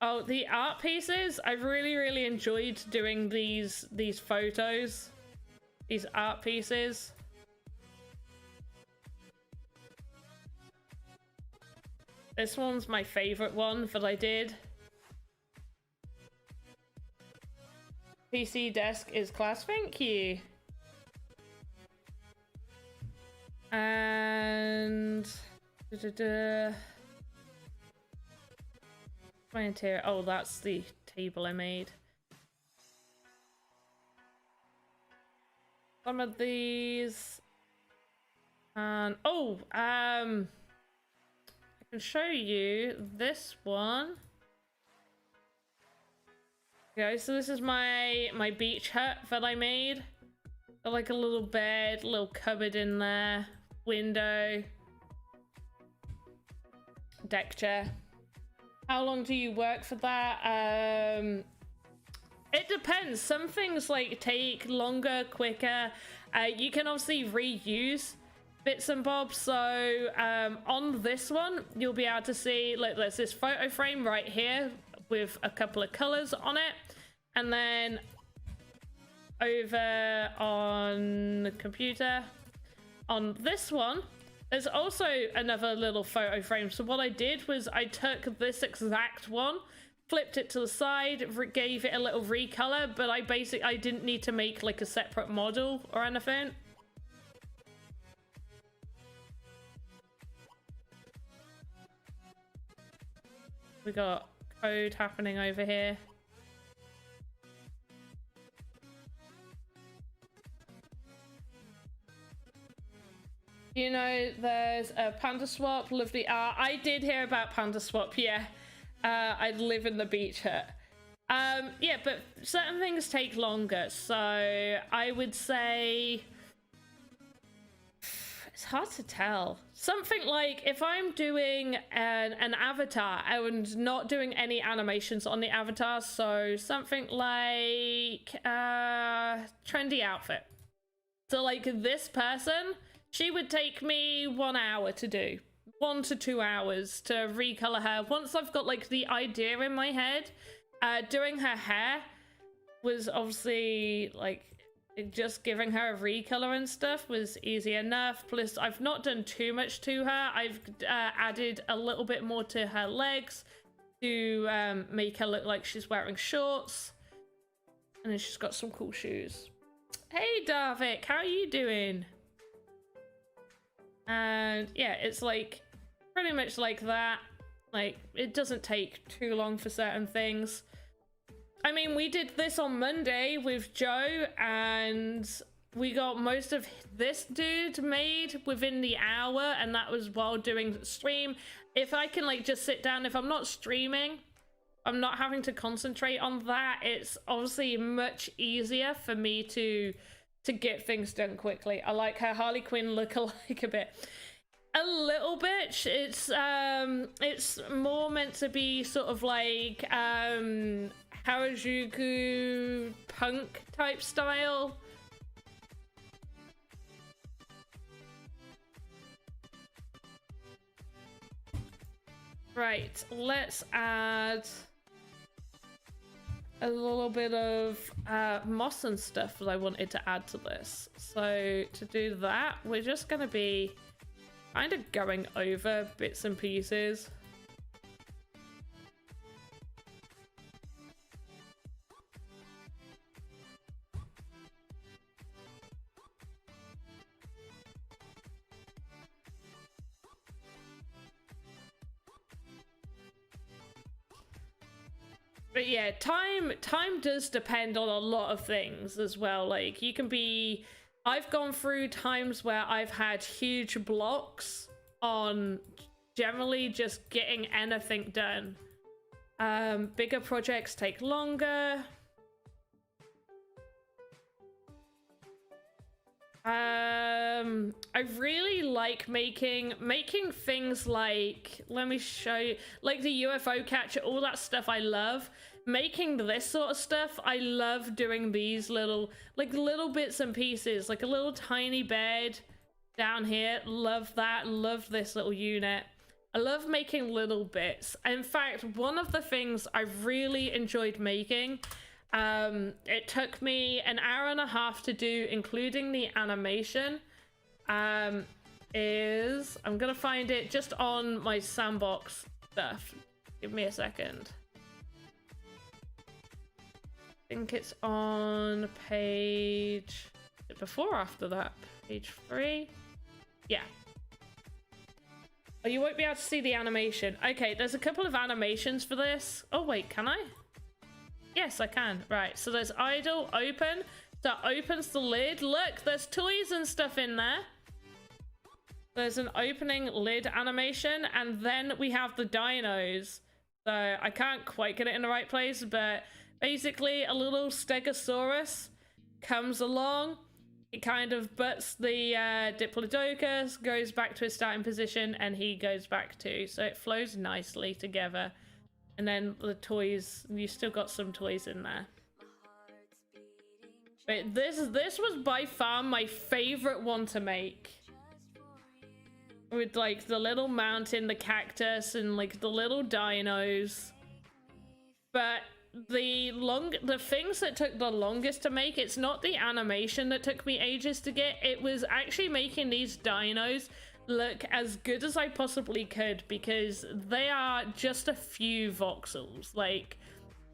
Oh, the art pieces. I really enjoyed doing these photos, these art pieces. This one's my favorite one that I did. PC desk is class, thank you. And my interior. Oh, that's the table I made. Some of these, and I can show you this one. Okay, so this is my beach hut that I made. Got like a little bed, a little cupboard in there, window, deck chair. How long do you work for that? It depends. Some things like take longer, quicker. You can obviously reuse bits and bobs. So on this one, you'll be able to see, look, there's this photo frame right here with a couple of colors on it. And then over on the computer, on this one, there's also another little photo frame. So what I did was I took this exact one, flipped it to the side, gave it a little recolor, but I didn't need to make like a separate model or anything. We got code happening over here. You know, there's a Panda Swap, lovely art. I did hear about Panda Swap, yeah. I live in the beach hut. Yeah, but certain things take longer, so I would say it's hard to tell. Something like if I'm doing an avatar and not doing any animations on the avatar, so something like trendy outfit. So like this person, she would take me 1 hour to do. 1 to 2 hours to recolor her. Once I've got like the idea in my head, doing her hair was obviously like just giving her a recolor and stuff was easy enough. Plus I've not done too much to her. I've added a little bit more to her legs to make her look like she's wearing shorts. And then she's got some cool shoes. Hey Davik, how are you doing? And yeah, it's like pretty much like that. Like it doesn't take too long for certain things. I mean, we did this on Monday with Joe and we got most of this dude made within the hour, and that was while doing stream. If I can like just sit down, if I'm not streaming, I'm not having to concentrate on that, it's obviously much easier for me to get things done quickly. I like her Harley Quinn look-alike a bit. A little bit. It's more meant to be sort of like Harajuku punk type style. Right, let's add a little bit of moss and stuff that I wanted to add to this. So to do that, we're just going to be kind of going over bits and pieces. But yeah, time does depend on a lot of things as well. Like you can be, I've gone through times where I've had huge blocks on generally just getting anything done. Bigger projects take longer. I really like making things like, let me show you, like the UFO catcher, all that stuff I love. Making this sort of stuff, I love doing these little bits and pieces, like a little tiny bed down here. Love that, love this little unit. I love making little bits. In fact, one of the things I really enjoyed making, it took me an hour and a half to do, including the animation, is, I'm gonna find it just on my Sandbox stuff. Give me a second. I think it's on page, before or after that? Page 3? Yeah. Oh, you won't be able to see the animation. Okay, there's a couple of animations for this. Oh wait, can I? Yes, I can. Right, so there's idle, open. That opens the lid. Look, there's toys and stuff in there. There's an opening lid animation, and then we have the dinos. So I can't quite get it in the right place, but basically a little Stegosaurus comes along. It kind of butts the Diplodocus, goes back to his starting position, and he goes back too. So it flows nicely together. And then the toys, you still got some toys in there. But this was by far my favorite one to make. With like the little mountain, the cactus, and like the little dinos. But the things that took the longest to make, it's not the animation that took me ages to get, it was actually making these dinos look as good as I possibly could, because they are just a few voxels. Like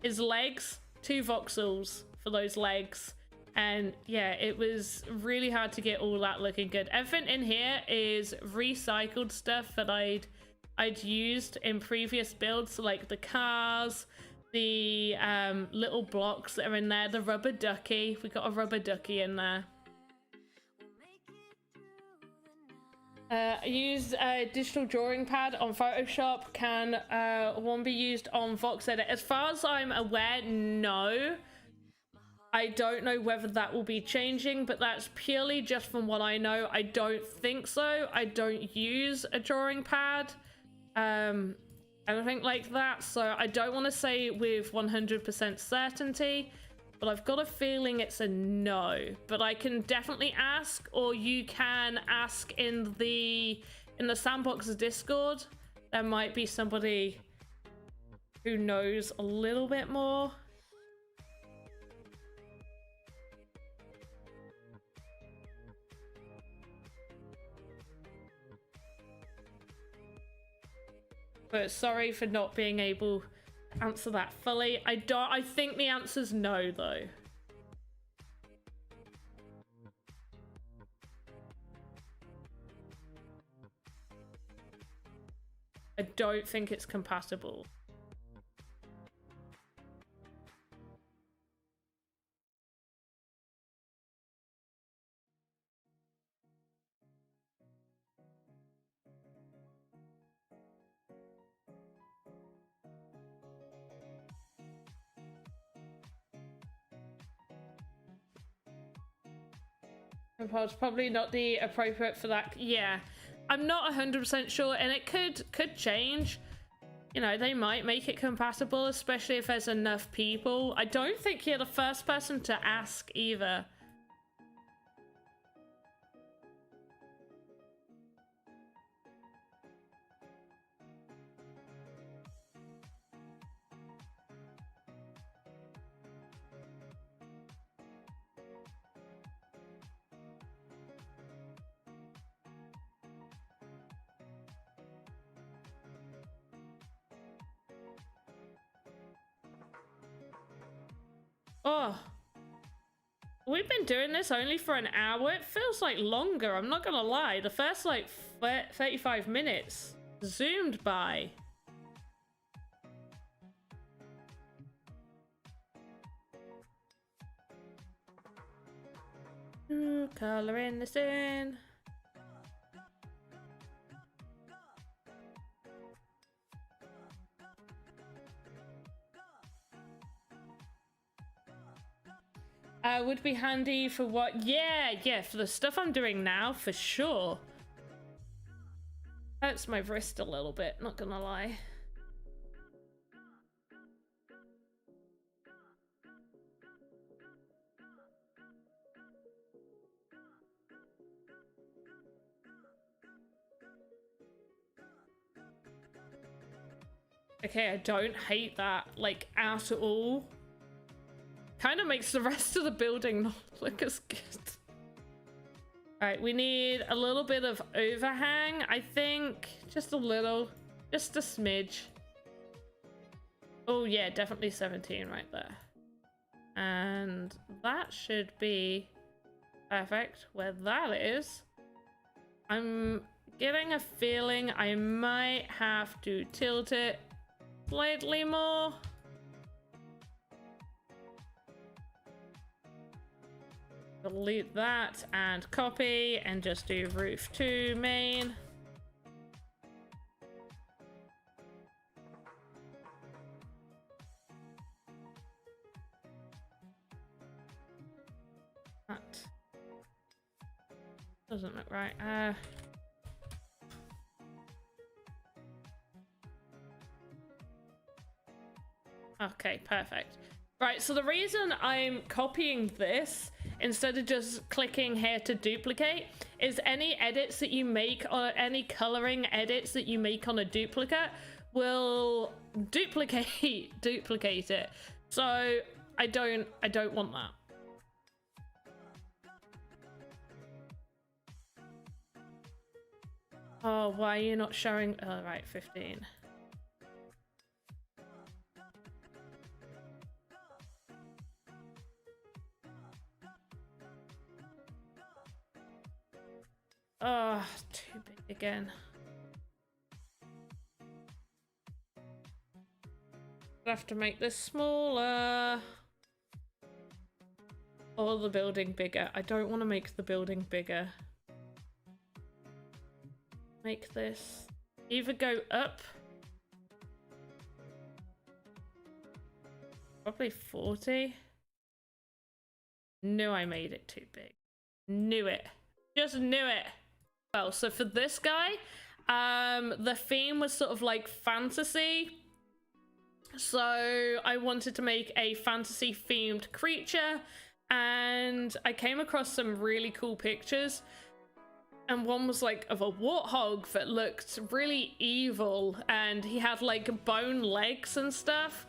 his legs, 2 voxels for those legs, and yeah, it was really hard to get all that looking good. Everything in here is recycled stuff that I'd used in previous builds, so like the cars, the little blocks that are in there, the rubber ducky. We got a rubber ducky in there. I use a digital drawing pad on Photoshop. Can one be used on Voxedit? As far as I'm aware, no. I don't know whether that will be changing, but that's purely just from what I know. I don't think so. I don't use a drawing pad. Anything like that. So I don't want to say with 100% certainty, but I've got a feeling it's a no. But I can definitely ask, or you can ask in the Sandbox Discord. There might be somebody who knows a little bit more. But sorry for not being able to answer that fully. I think the answer's no, though. I don't think it's compatible. It's probably not the appropriate for that. Yeah, I'm not 100% sure, and it could change. You know, they might make it compatible, especially if there's enough people. I don't think you're the first person to ask either. Oh, we've been doing this only for an hour. It feels like longer, I'm not gonna lie. The first like 35 minutes zoomed by. Coloring this in. Would be handy for what? Yeah, for the stuff I'm doing now, for sure. Hurts my wrist a little bit, not gonna lie. Okay, I don't hate that, like, at all. Kind of makes the rest of the building not look as good. Alright, we need a little bit of overhang, I think. Just a little. Just a smidge. Oh yeah, definitely 17 right there. And that should be perfect where that is. I'm getting a feeling I might have to tilt it slightly more. Delete that and copy and just do roof 2 main. That doesn't look right. Okay, perfect. Right, so the reason I'm copying this instead of just clicking here to duplicate is any edits that you make or any coloring edits that you make on a duplicate will duplicate it. So I don't want that. Oh, why are you not showing? Oh, right, 15. Oh, too big again. I have to make this smaller. Or the building bigger. I don't want to make the building bigger. make this either go up. Probably 40. Knew I made it too big. Knew it. Just knew it. Well, so for this guy, the theme was sort of like fantasy. So I wanted to make a fantasy themed creature, and I came across some really cool pictures. And one was like of a warthog that looked really evil, and he had like bone legs and stuff.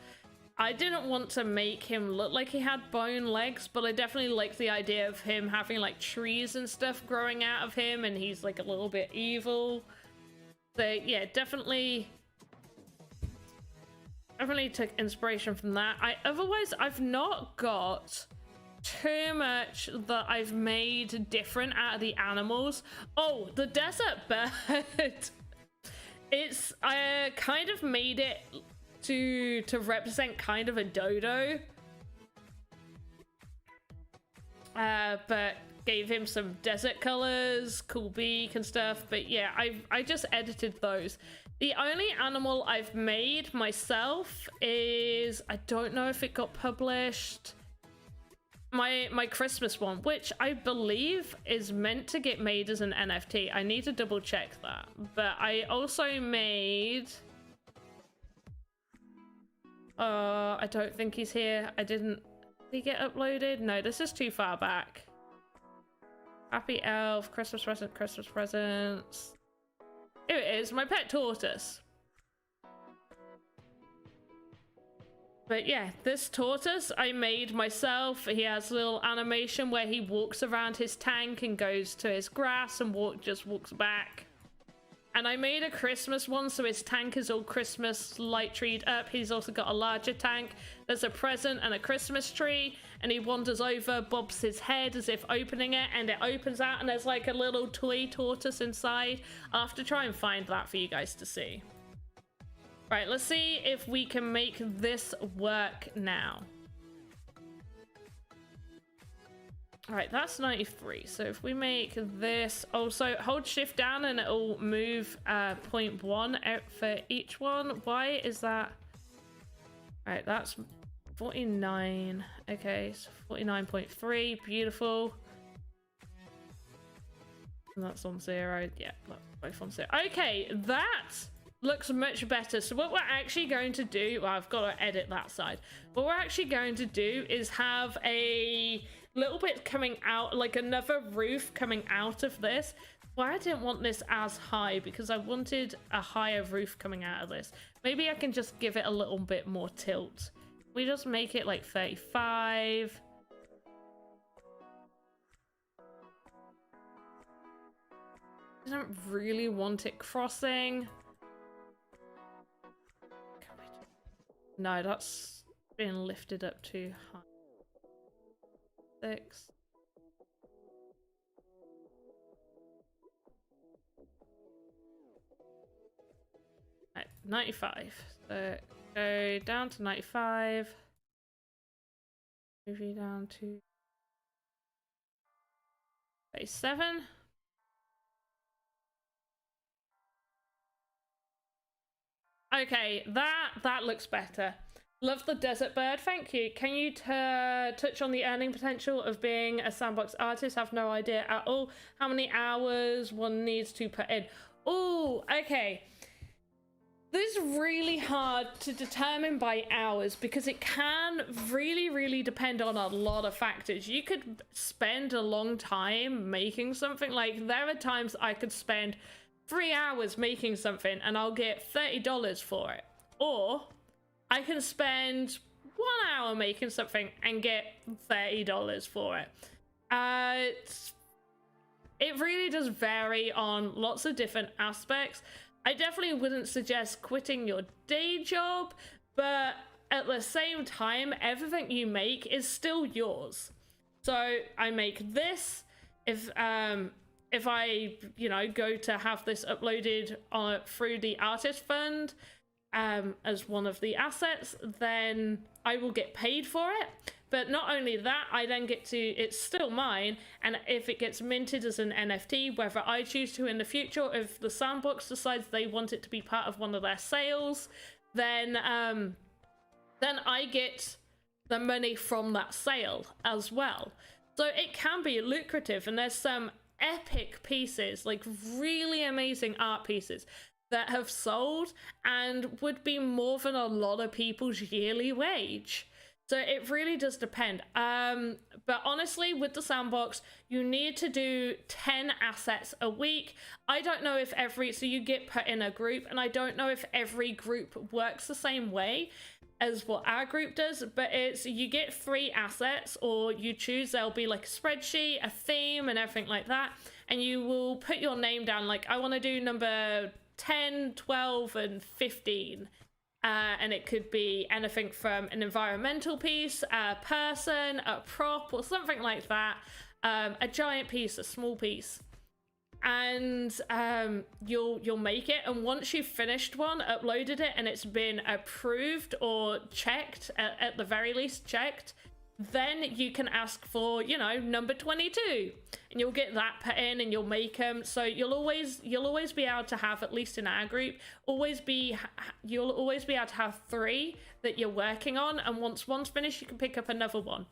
I didn't want to make him look like he had bone legs, but I definitely like the idea of him having like trees and stuff growing out of him, and he's like a little bit evil. So yeah, definitely took inspiration from that. Otherwise I've not got too much that I've made different out of the animals. Oh, the desert bird. I kind of made it to represent kind of a dodo, but gave him some desert colors, cool beak and stuff. But yeah, I just edited those. The only animal I've made myself is, I don't know if it got published, my Christmas one, which I believe is meant to get made as an NFT. I need to double check that. But I also made, I don't think he's here. Did he get uploaded? No, this is too far back. Happy elf, Christmas present, Christmas presents. Here it is, my pet tortoise. But yeah, this tortoise I made myself. He has a little animation where he walks around his tank and goes to his grass and just walks back. And I made a Christmas one, so his tank is all Christmas light treed up. He's also got a larger tank. There's a present and a Christmas tree, and he wanders over, bobs his head as if opening it, and it opens out, and there's like a little toy tortoise inside. I'll have to try and find that for you guys to see. Right, let's see if we can make this work now. All right, that's 93. So if we make this, also hold shift down and it'll move 0.1 out for each one. Why is that? All right, that's 49. Okay, so 49.3, beautiful. And that's on 0. Yeah, that's both on 0. Okay, that looks much better. So what we're actually going to do, well, I've got to edit that side. What we're actually going to do is have a little bit coming out, like another roof coming out of this. Well, I didn't want this as high because I wanted a higher roof coming out of this. Maybe I can just give it a little bit more tilt. We just make it like 35. I don't really want it crossing. No, that's being lifted up too high. 6. Right, 95. So go down to 95. Move you down to 37. Okay, that looks better. Love the desert bird, thank you. Can you touch on the earning potential of being a sandbox artist? Have no idea at all how many hours one needs to put in. Oh, okay. This is really hard to determine by hours because it can really depend on a lot of factors. You could spend a long time making something. Like, there are times I could spend 3 hours making something and I'll get $30 for it. Or I can spend 1 hour making something and get $30 for it. It really does vary on lots of different aspects. I definitely wouldn't suggest quitting your day job, but at the same time, everything you make is still yours. So I make this. If I, you know, go to have this uploaded through the artist fund as one of the assets, then I will get paid for it. but not only that, I then get to, it's still mine, and if it gets minted as an NFT, whether I choose to in the future, or if the Sandbox decides they want it to be part of one of their sales, then I get the money from that sale as well. So it can be lucrative, and there's some epic pieces, like really amazing art pieces that have sold and would be more than a lot of people's yearly wage. So it really does depend. But honestly, with the Sandbox, you need to do 10 assets a week. I don't know if so you get put in a group, and I don't know if every group works the same way as what our group does, but it's, you get 3 assets, or you choose, there'll be like a spreadsheet, a theme, and everything like that, and you will put your name down, like, I want to do number 10, 12, and 15. And it could be anything from an environmental piece, a person, a prop, or something like that, a giant piece, a small piece. And you'll make it, and once you've finished one, uploaded it, and it's been approved or checked, at the very least checked, then you can ask for, you know, number 22, and you'll get that put in, and you'll make them. So you'll always be able to have, at least in our group, you'll always be able to have 3 that you're working on, and once one's finished, you can pick up another one.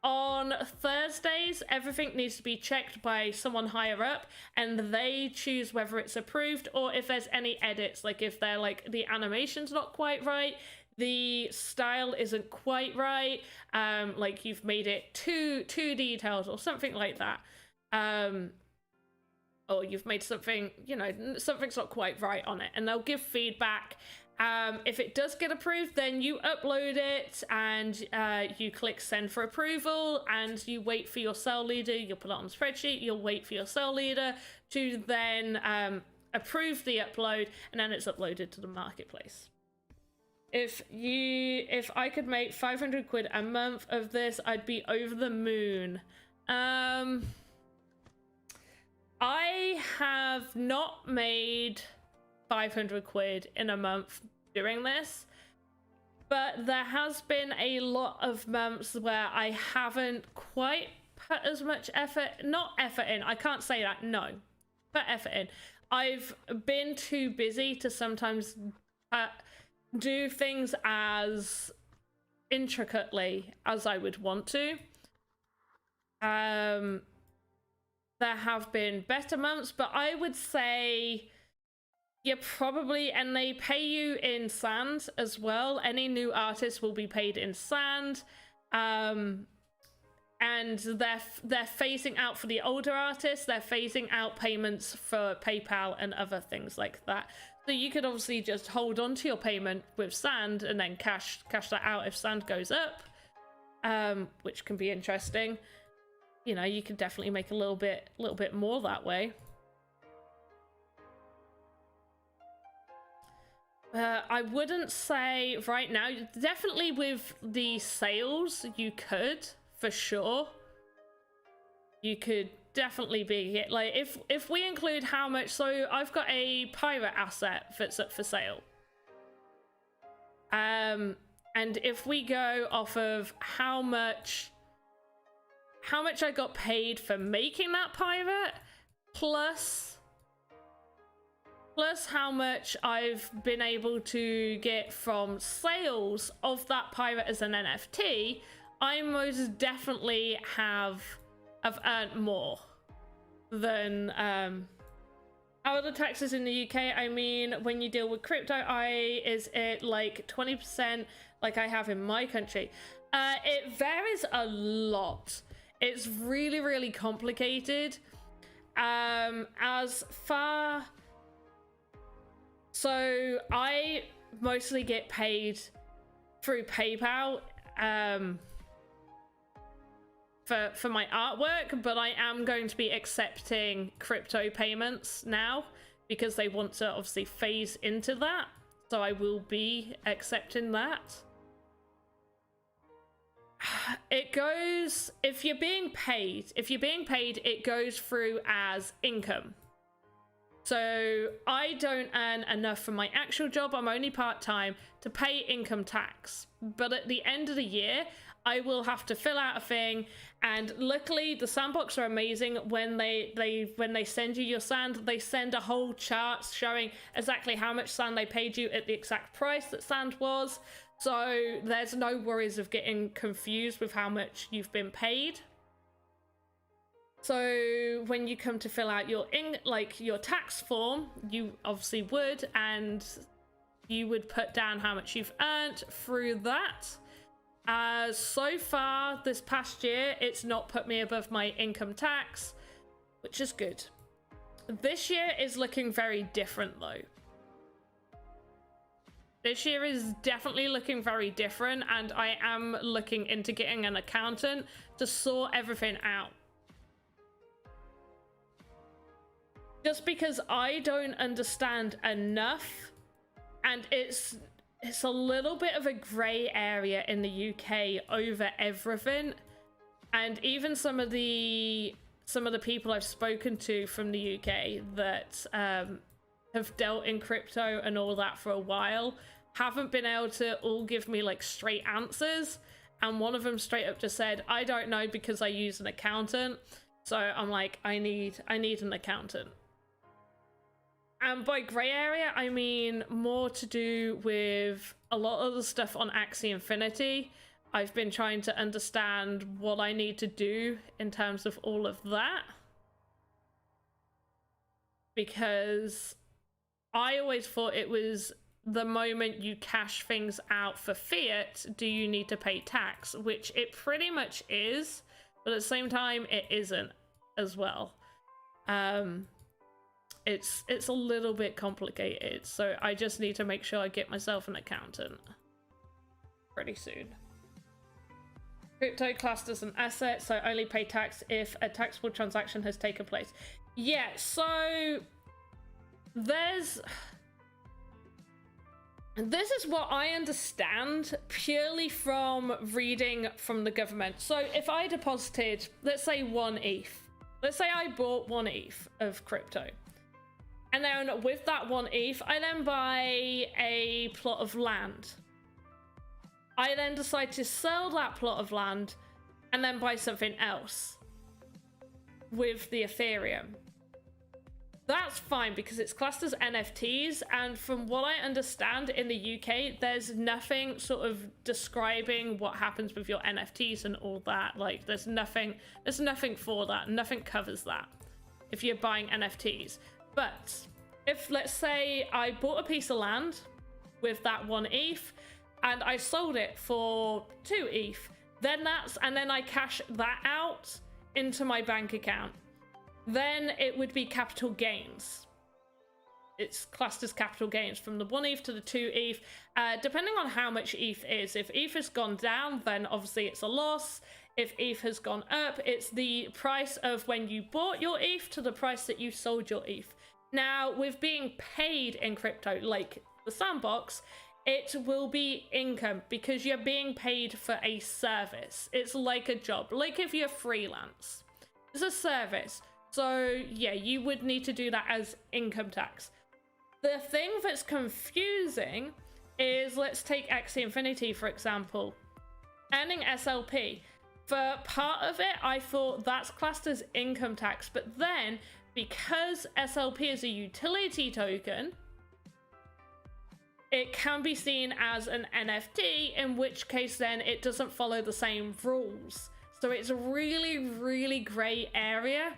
On Thursdays, everything needs to be checked by someone higher up, and they choose whether it's approved, or if there's any edits, like if they're like, the animation's not quite right, the style isn't quite right, like you've made it too detailed or something like that, or you've made something, you know, something's not quite right on it, and they'll give feedback. If it does get approved, then you upload it, and you click send for approval, and you wait for your cell leader. You'll put it on the spreadsheet, you'll wait for your cell leader to then approve the upload, and then it's uploaded to the marketplace. If I could make 500 quid a month of this, I'd be over the moon. I have not made 500 quid in a month doing this, but there has been a lot of months where I haven't quite put as much effort in, I can't say that, no, put effort in. I've been too busy to sometimes do things as intricately as I would want to. There have been better months, but I would say you're probably, and they pay you in sand as well. Any new artists will be paid in sand, and they're phasing out, for the older artists, they're phasing out payments for PayPal and other things like that. So you could obviously just hold on to your payment with sand, and then cash that out if sand goes up, which can be interesting. You know, you could definitely make a little bit more that way. I wouldn't say right now. Definitely with the sales, you could, for sure. You could definitely be, like, if we include how much, so I've got a pirate asset that's up for sale. And if we go off of how much I got paid for making that pirate, plus how much I've been able to get from sales of that pirate as an NFT, I most definitely have earned more than how are the taxes in the UK? I mean, when you deal with crypto, is it like 20% like I have in my country? It varies a lot. It's really, really complicated. So I mostly get paid through PayPal for my artwork, but I am going to be accepting crypto payments now because they want to obviously phase into that. So I will be accepting that. It goes, if you're being paid, it goes through as income. So I don't earn enough from my actual job, I'm only part-time, to pay income tax. But at the end of the year, I will have to fill out a thing. And luckily the Sandbox are amazing. When they send you your sand, they send a whole chart showing exactly how much sand they paid you at the exact price that sand was. So there's no worries of getting confused with how much you've been paid. So when you come to fill out your your tax form, you obviously would, and you would put down how much you've earned through that. So far this past year, it's not put me above my income tax, which is good. This year is looking very different though. This year is definitely looking very different, and I am looking into getting an accountant to sort everything out. Just because I don't understand enough, and it's a little bit of a grey area in the UK over everything. And even some of the people I've spoken to from the UK that have dealt in crypto and all that for a while haven't been able to all give me like straight answers. And one of them straight up just said, I don't know because I use an accountant. So I'm like, I need an accountant. And by grey area, I mean more to do with a lot of the stuff on Axie Infinity. I've been trying to understand what I need to do in terms of all of that. Because I always thought it was the moment you cash things out for fiat, do you need to pay tax? Which it pretty much is, but at the same time, it isn't as well. It's a little bit complicated, so I just need to make sure I get myself an accountant pretty soon. Crypto classed as an asset, so only pay tax if a taxable transaction has taken place. Yeah, so this is what I understand purely from reading from the government. So if I deposited, let's say 1 ETH, let's say I bought 1 ETH of crypto. And then with that 1 ETH, I then buy a plot of land. I then decide to sell that plot of land and then buy something else with the Ethereum. That's fine because it's classed as NFTs. And from what I understand in the UK, there's nothing sort of describing what happens with your NFTs and all that. Like there's nothing for that. Nothing covers that if you're buying NFTs. But if, let's say, I bought a piece of land with that 1 ETH and I sold it for 2 ETH, then I cash that out into my bank account, then it would be capital gains. It's classed as capital gains from the 1 ETH to the 2 ETH, depending on how much ETH is. If ETH has gone down, then obviously it's a loss. If ETH has gone up, it's the price of when you bought your ETH to the price that you sold your ETH. Now, with being paid in crypto, like the Sandbox, it will be income because you're being paid for a service. It's like a job, like if you're freelance. It's a service. So yeah, you would need to do that as income tax. The thing that's confusing is, let's take Axie Infinity, for example. Earning SLP. For part of it, I thought that's classed as income tax, but then because SLP is a utility token, it can be seen as an NFT, in which case then it doesn't follow the same rules. So it's a really, really grey area.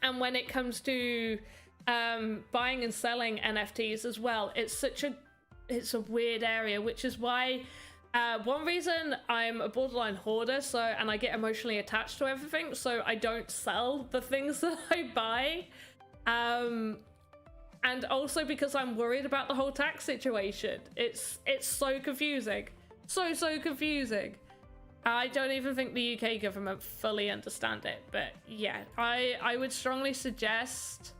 And when it comes to buying and selling NFTs as well, it's a weird area, which is why one reason I'm a borderline hoarder, and I get emotionally attached to everything, so I don't sell the things that I buy. And also because I'm worried about the whole tax situation. It's so confusing. So confusing. I don't even think the UK government fully understand it. But yeah, I would strongly suggest,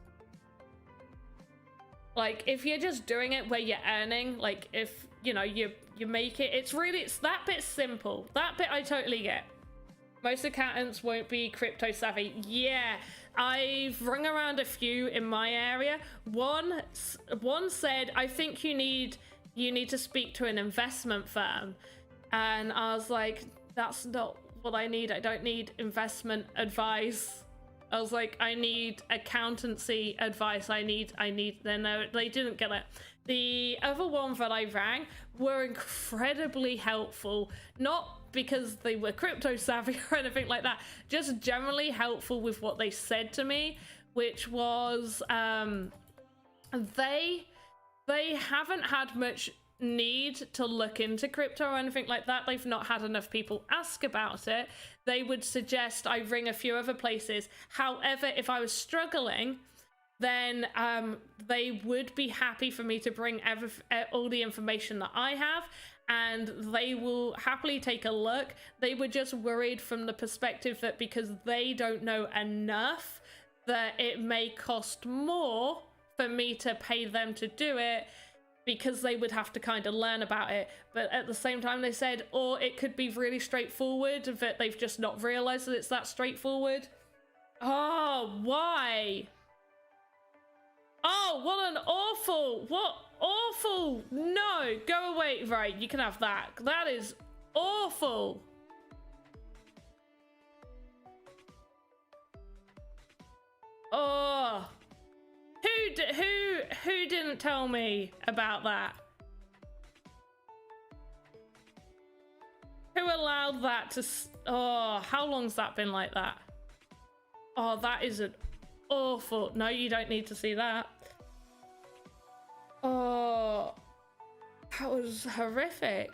like, if you're just doing it where you're earning, like if, you know, you make it, it's that bit simple. That bit I totally get. Most accountants won't be crypto savvy. Yeah, I've rung around a few in my area. One said, I think you need to speak to an investment firm. And I was like, that's not what I need. I don't need investment advice. I was like, I need accountancy advice. I need, no, they didn't get it. The other one that I rang were incredibly helpful, not because they were crypto savvy or anything like that, just generally helpful with what they said to me, which was, they haven't had much need to look into crypto or anything like that. They've not had enough people ask about it. They would suggest I ring a few other places. However, if I was struggling, then they would be happy for me to bring all the information that I have, and they will happily take a look. They were just worried from the perspective that because they don't know enough, that it may cost more for me to pay them to do it, because they would have to kind of learn about it. But at the same time, they said, or it could be really straightforward, that they've just not realized that it's that straightforward. Oh, why? Oh, what awful, no, go away. Right, you can have that. That is awful. Oh, who didn't tell me about that? Who allowed that to, oh, how long's that been like that? Oh, that is an awful, no, you don't need to see that. Oh, that was horrific.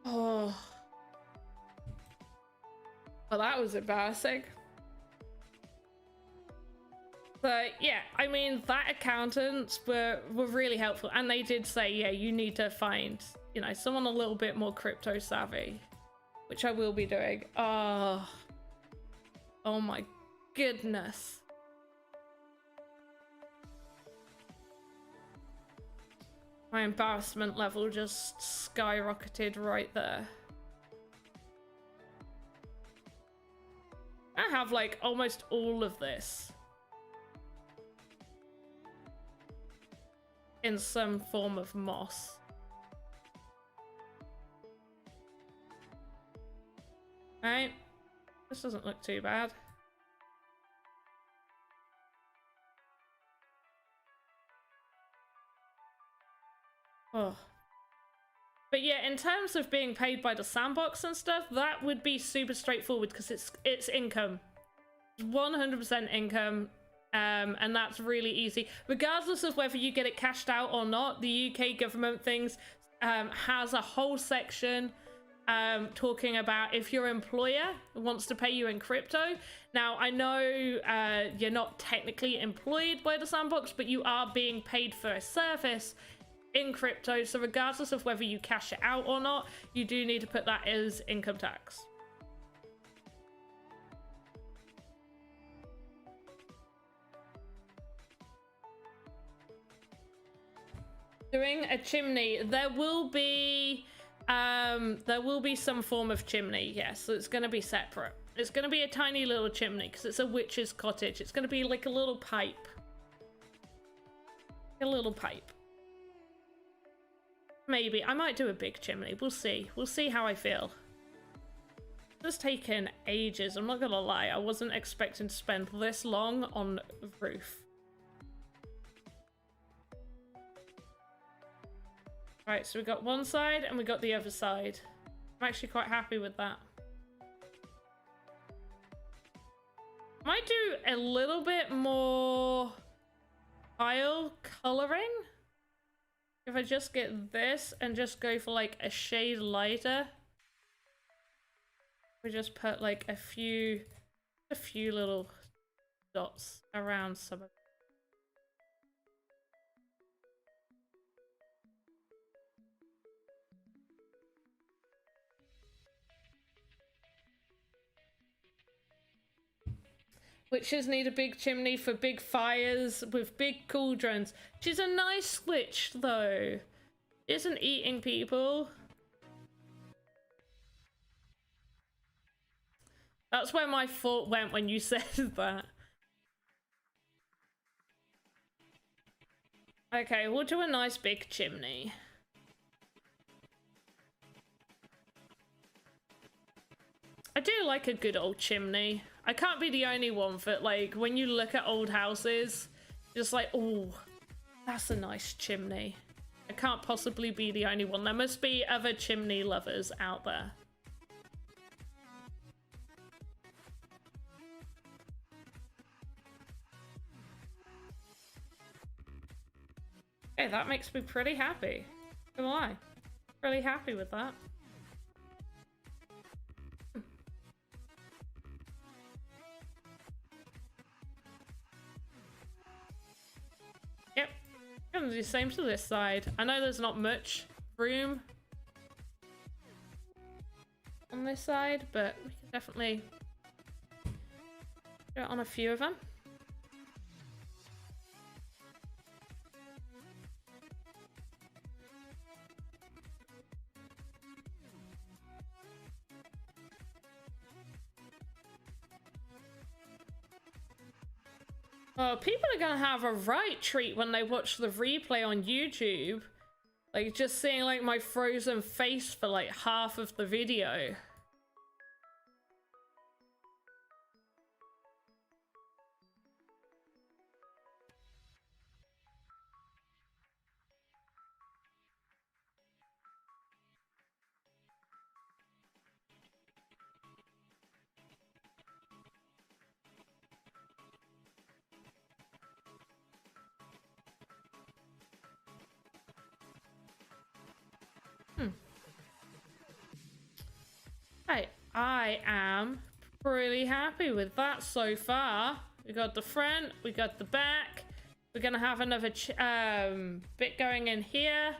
Oh, well, that was embarrassing. But yeah, I mean, that accountants were really helpful, and they did say, yeah, you need to find, you know, someone a little bit more crypto savvy, which I will be doing. Oh my goodness. My embarrassment level just skyrocketed right there. I have like almost all of this in some form of moss. Right, this doesn't look too bad. Oh, but yeah, in terms of being paid by the sandbox and stuff, that would be super straightforward because it's income, 100% income. And that's really easy, regardless of whether you get it cashed out or not. The UK government things has a whole section talking about if your employer wants to pay you in crypto. Now, I know you're not technically employed by the sandbox, but you are being paid for a service in crypto. So regardless of whether you cash it out or not, you do need to put that as income tax. Doing a chimney, there will be some form of chimney, yes. So it's going to be separate. It's going to be a tiny little chimney because it's a witch's cottage. It's going to be like a little pipe. A little pipe. Maybe I might do a big chimney. We'll see how I feel. It's taken ages, I'm not gonna lie. I wasn't expecting to spend this long on the roof. Right, so we got one side and we got the other side. I'm actually quite happy with that. Might do a little bit more tile coloring. If I just get this and just go for like a shade lighter. We just put like a few little dots around some of it. Witches need a big chimney for big fires with big cauldrons. She's a nice witch, though. Isn't eating people. That's where my thought went when you said that. Okay, we'll do a nice big chimney. like a good old chimney. I can't be the only one, but like when you look at old houses, just like, oh, that's a nice chimney. I can't possibly be the only one. There must be other chimney lovers out there. Okay, that makes me pretty happy. Not gonna lie. Really happy with that. Yep. Gonna do the same to this side. I know there's not much room on this side, but we can definitely do it on a few of them. Oh, people are gonna have a right treat when they watch the replay on YouTube. Like, just seeing, like, my frozen face for, like, half of the video. Hey, I am pretty happy with that so far. We got the front, we got the back. We're gonna have another bit going in here.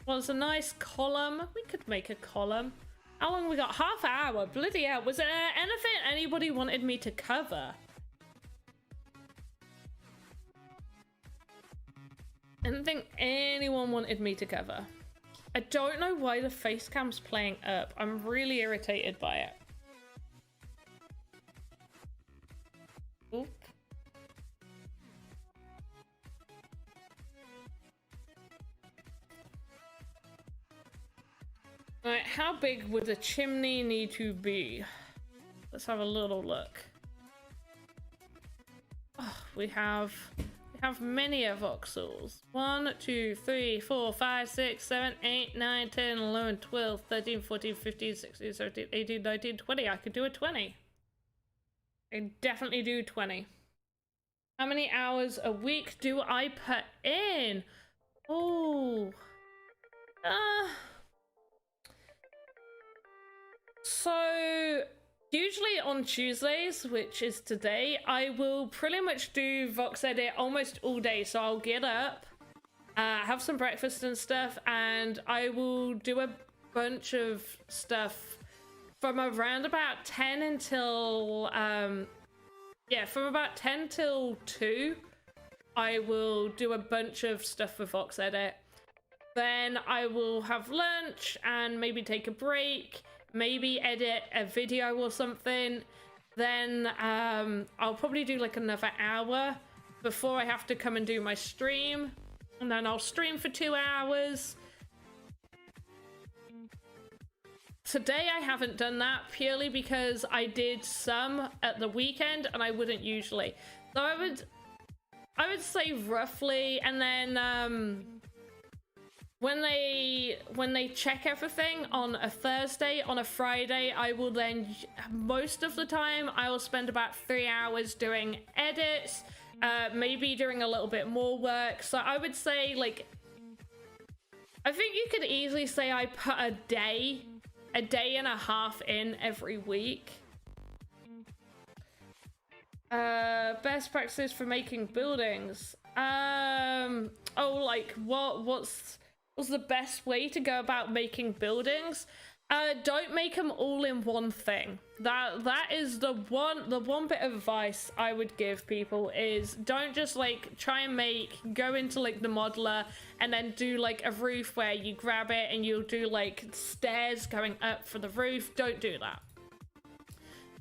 Well, it's a nice column. We could make a column. How long we got? Half hour. Bloody hell. Was there anything anybody wanted me to cover? Anything anyone wanted me to cover? I don't know why the face cam's playing up. I'm really irritated by it. Oop. Right, how big would the chimney need to be? Let's have a little look. Oh, we have many voxels. 1, 2, 3, 4, 5, 6, 7, 8, 9, 10, 11, 12, 13, 14, 15, 16, 17, 18, 19, 20. I could do a 20. I definitely do 20. How many hours a week do I put in? Oh. So usually on Tuesdays, which is today, I will pretty much do Voxedit almost all day. So I'll get up, have some breakfast and stuff, and I will do a bunch of stuff from around about 10 until, from about 10 till 2, I will do a bunch of stuff for Voxedit. Then I will have lunch and maybe take a break. Maybe edit a video or something. Then I'll probably do like another hour before I have to come and do my stream. And then I'll stream for 2 hours. Today I haven't done that purely because I did some at the weekend and I wouldn't usually. So I would say roughly, and then when they check everything on a Thursday, on a Friday, I will then, most of the time, I will spend about 3 hours doing edits, maybe doing a little bit more work. So I would say, like, I think you could easily say I put a day and a half in every week. Best practices for making buildings. Oh, like, what's the best way to go about making buildings? Don't make them all in one thing. That is the one bit of advice I would give people, is don't just like try and go into like the modeler and then do like a roof where you grab it and you'll do like stairs going up for the roof. Don't do that.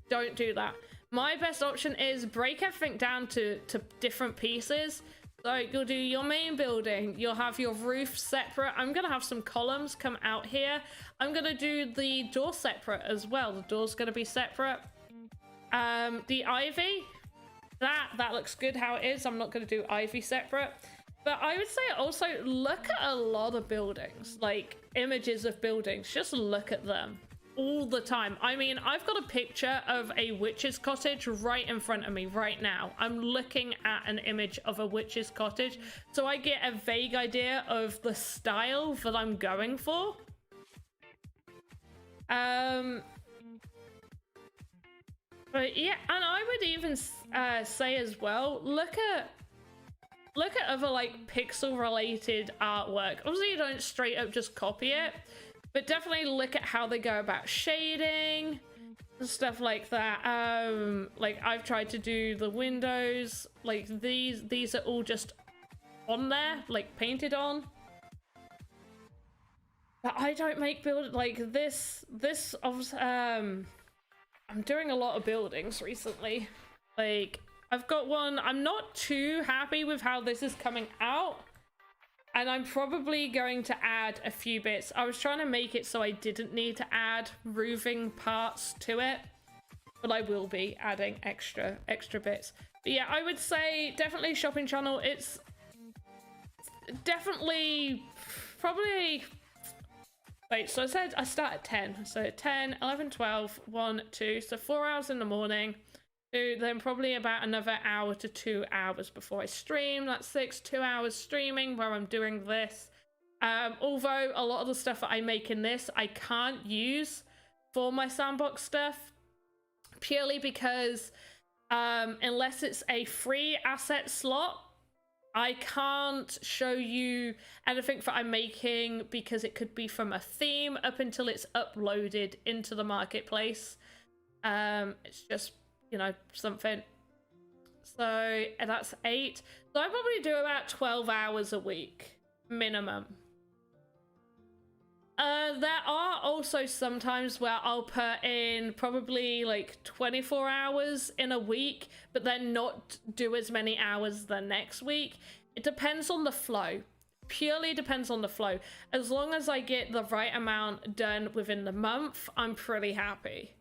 Don't do that. My best option is break everything down to different pieces. So you'll do your main building, you'll have your roof separate. I'm gonna have some columns come out here. I'm gonna do the door separate as well. The door's gonna be separate. The ivy, that looks good how it is. I'm not gonna do ivy separate. But I would say also look at a lot of buildings, like images of buildings, just look at them all the time. I mean, I've got a picture of a witch's cottage right in front of me right now. I'm looking at an image of a witch's cottage, so I get a vague idea of the style that I'm going for. But yeah, and I would even say as well, look at other like pixel related artwork. Obviously you don't straight up just copy it, but definitely look at how they go about shading and stuff like that. Like I've tried to do the windows, like these are all just on there, like painted on. But I don't make build like this I'm doing a lot of buildings recently. Like I've got one, I'm not too happy with how this is coming out, and I'm probably going to add a few bits. I was trying to make it so I didn't need to add roofing parts to it, but I will be adding extra bits. But yeah, I would say definitely shopping channel. It's definitely probably, wait, so I said I start at 10, so 10, 11, 12, 1, 2, so 4 hours in the morning. Then probably about another hour to 2 hours before I stream. That's 2 hours streaming where I'm doing this. Although a lot of the stuff that I make in this I can't use for my sandbox stuff, purely because unless it's a free asset slot, I can't show you anything that I'm making, because it could be from a theme up until it's uploaded into the marketplace. It's just, you know, something. So that's 8. So I probably do about 12 hours a week minimum. There are also sometimes where I'll put in probably like 24 hours in a week, but then not do as many hours the next week. It depends on the flow. Purely depends on the flow. As long as I get the right amount done within the month, I'm pretty happy.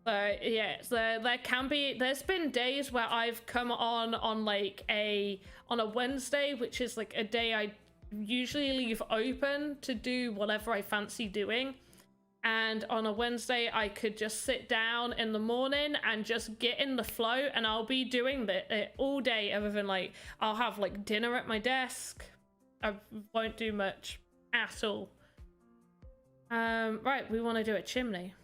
So yeah, so there's been days where I've come on like on a Wednesday, which is like a day I usually leave open to do whatever I fancy doing. And on a Wednesday, I could just sit down in the morning and just get in the flow, and I'll be doing it all day, other than like I'll have like dinner at my desk. I won't do much at all. Right, we want to do a chimney.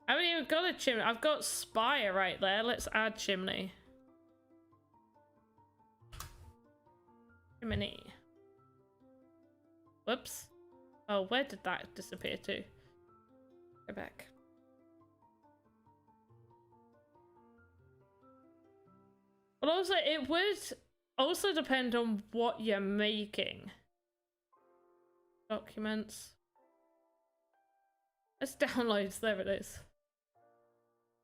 I haven't even got a chimney. I've got spire right there. Let's add chimney. Chimney. Whoops. Oh, where did that disappear to? Go back. But also, it would also depend on what you're making. Documents. Let's download. There it is.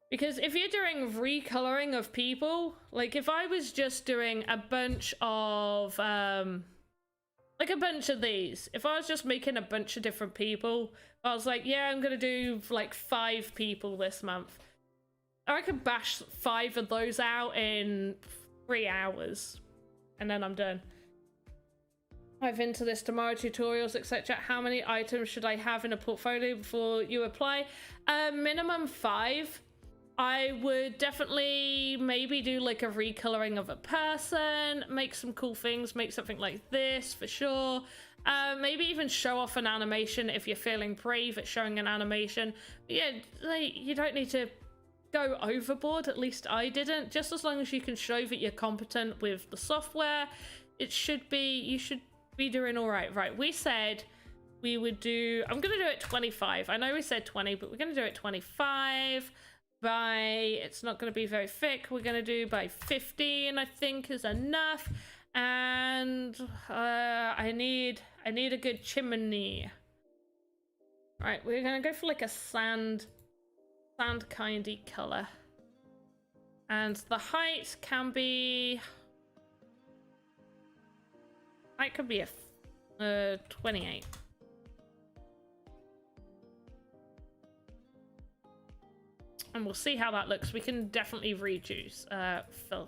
Because if you're doing recoloring of people, like if I was just doing a bunch of, like a bunch of these, if I was just making a bunch of different people, I was like, yeah, I'm going to do like 5 people this month. I could bash 5 of those out in 3 hours, and then I'm done. Dive into this tomorrow, tutorials, etc. How many items should I have in a portfolio before you apply? Minimum 5. I would definitely maybe do like a recoloring of a person, make some cool things, make something like this for sure. Maybe even show off an animation if you're feeling brave at showing an animation. But yeah, like, you don't need to go overboard, at least I didn't. Just as long as you can show that you're competent with the software, it should be, you should be doing all right. Right, we said we would do, I'm gonna do it 25. I know we said 20, but we're gonna do it 25 by, it's not gonna be very thick, we're gonna do by 15, I think is enough. And I need a good chimney. Right, we're gonna go for like a sand sand kindy color. And the height can be... Height could be a 28. And we'll see how that looks. We can definitely reduce, Phil.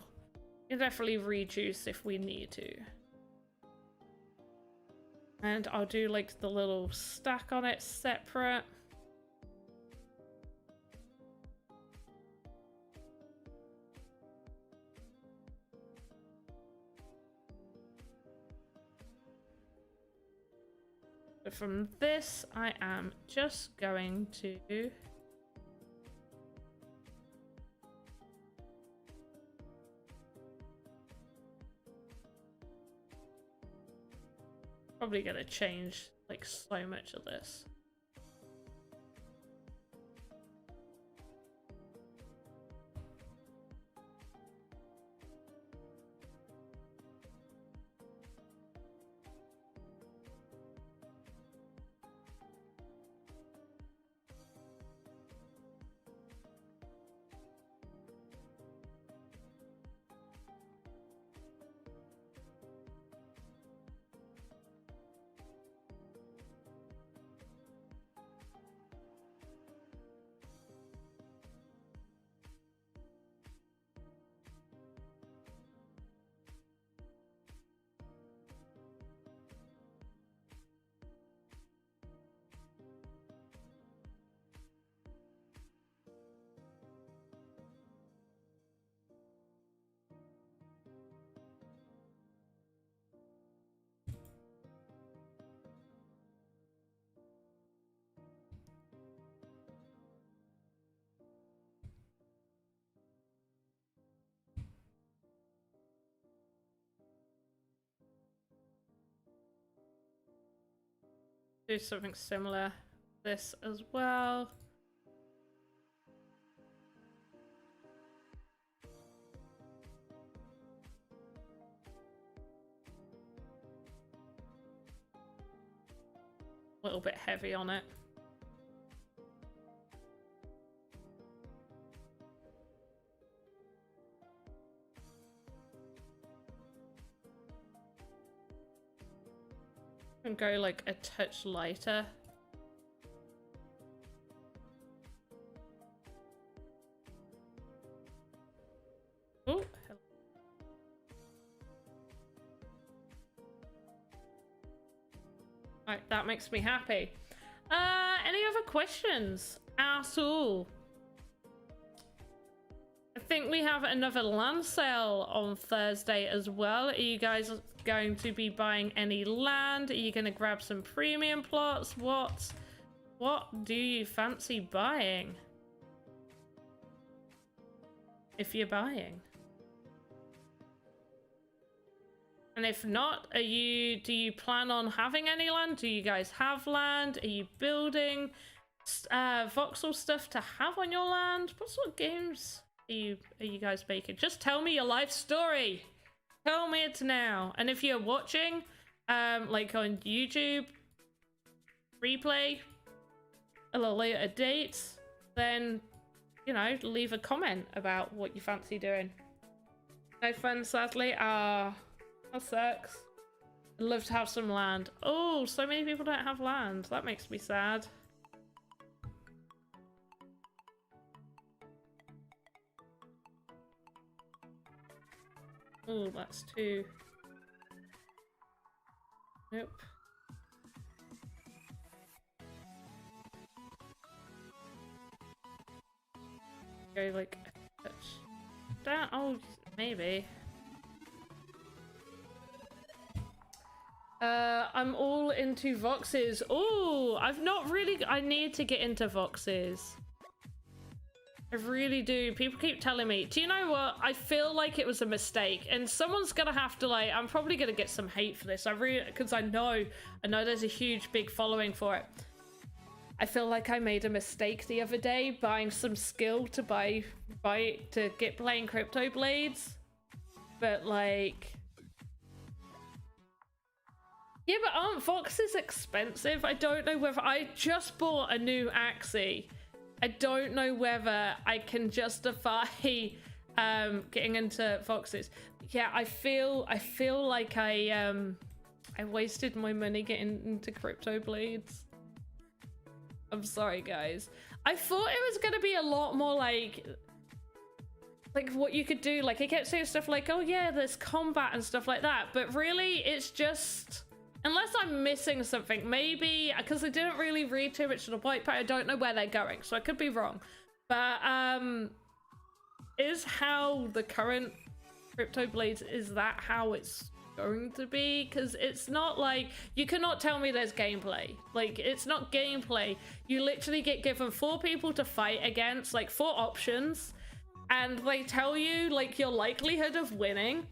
We can definitely reduce if we need to. And I'll do like the little stack on it separate. So from this, I am just going to... Probably gonna change like so much of this. Do something similar this as well. A little bit heavy on it. And go like a touch lighter. Oh, right, that makes me happy. Any other questions at all? I think we have another land sale on Thursday as well. Are you guys going to be buying any land? Are you going to grab some premium plots? What do you fancy buying? If you're buying. And if not, do you plan on having any land? Do you guys have land? Are you building voxel stuff to have on your land? What sort of games are you guys making? Just tell me your life story. Tell me it now. And if you're watching, like on YouTube, replay, a little later date, then, you know, leave a comment about what you fancy doing. No fun, sadly. Ah, that sucks. I'd love to have some land. Oh, so many people don't have land. That makes me sad. Oh, that's too... Nope. Go like a touch down. Oh, maybe. I'm all into voxes. Oh, I've not really... I need to get into voxes. I really do. People keep telling me. Do you know what? I feel like it was a mistake, and someone's gonna have to, like... I'm probably gonna get some hate for this. Because I know there's a huge, big following for it. I feel like I made a mistake the other day buying some skill to get playing Crypto Blades, but like... Yeah, but aren't voxes expensive? I don't know whether... I just bought a new Axie, I don't know whether I can justify getting into Voxes. Yeah, I feel like I wasted my money getting into Crypto Blades. I'm sorry, guys. I thought it was gonna be a lot more like what you could do. Like, it kept saying stuff like, oh yeah, there's combat and stuff like that, but really it's just, unless I'm missing something, maybe because I didn't really read too much of the white paper, I don't know where they're going, so I could be wrong. But is how the current Crypto Blades, is that how it's going to be? Because it's not like, you cannot tell me there's gameplay. Like, it's not gameplay. You literally get given 4 people to fight against, like 4 options, and they tell you like your likelihood of winning,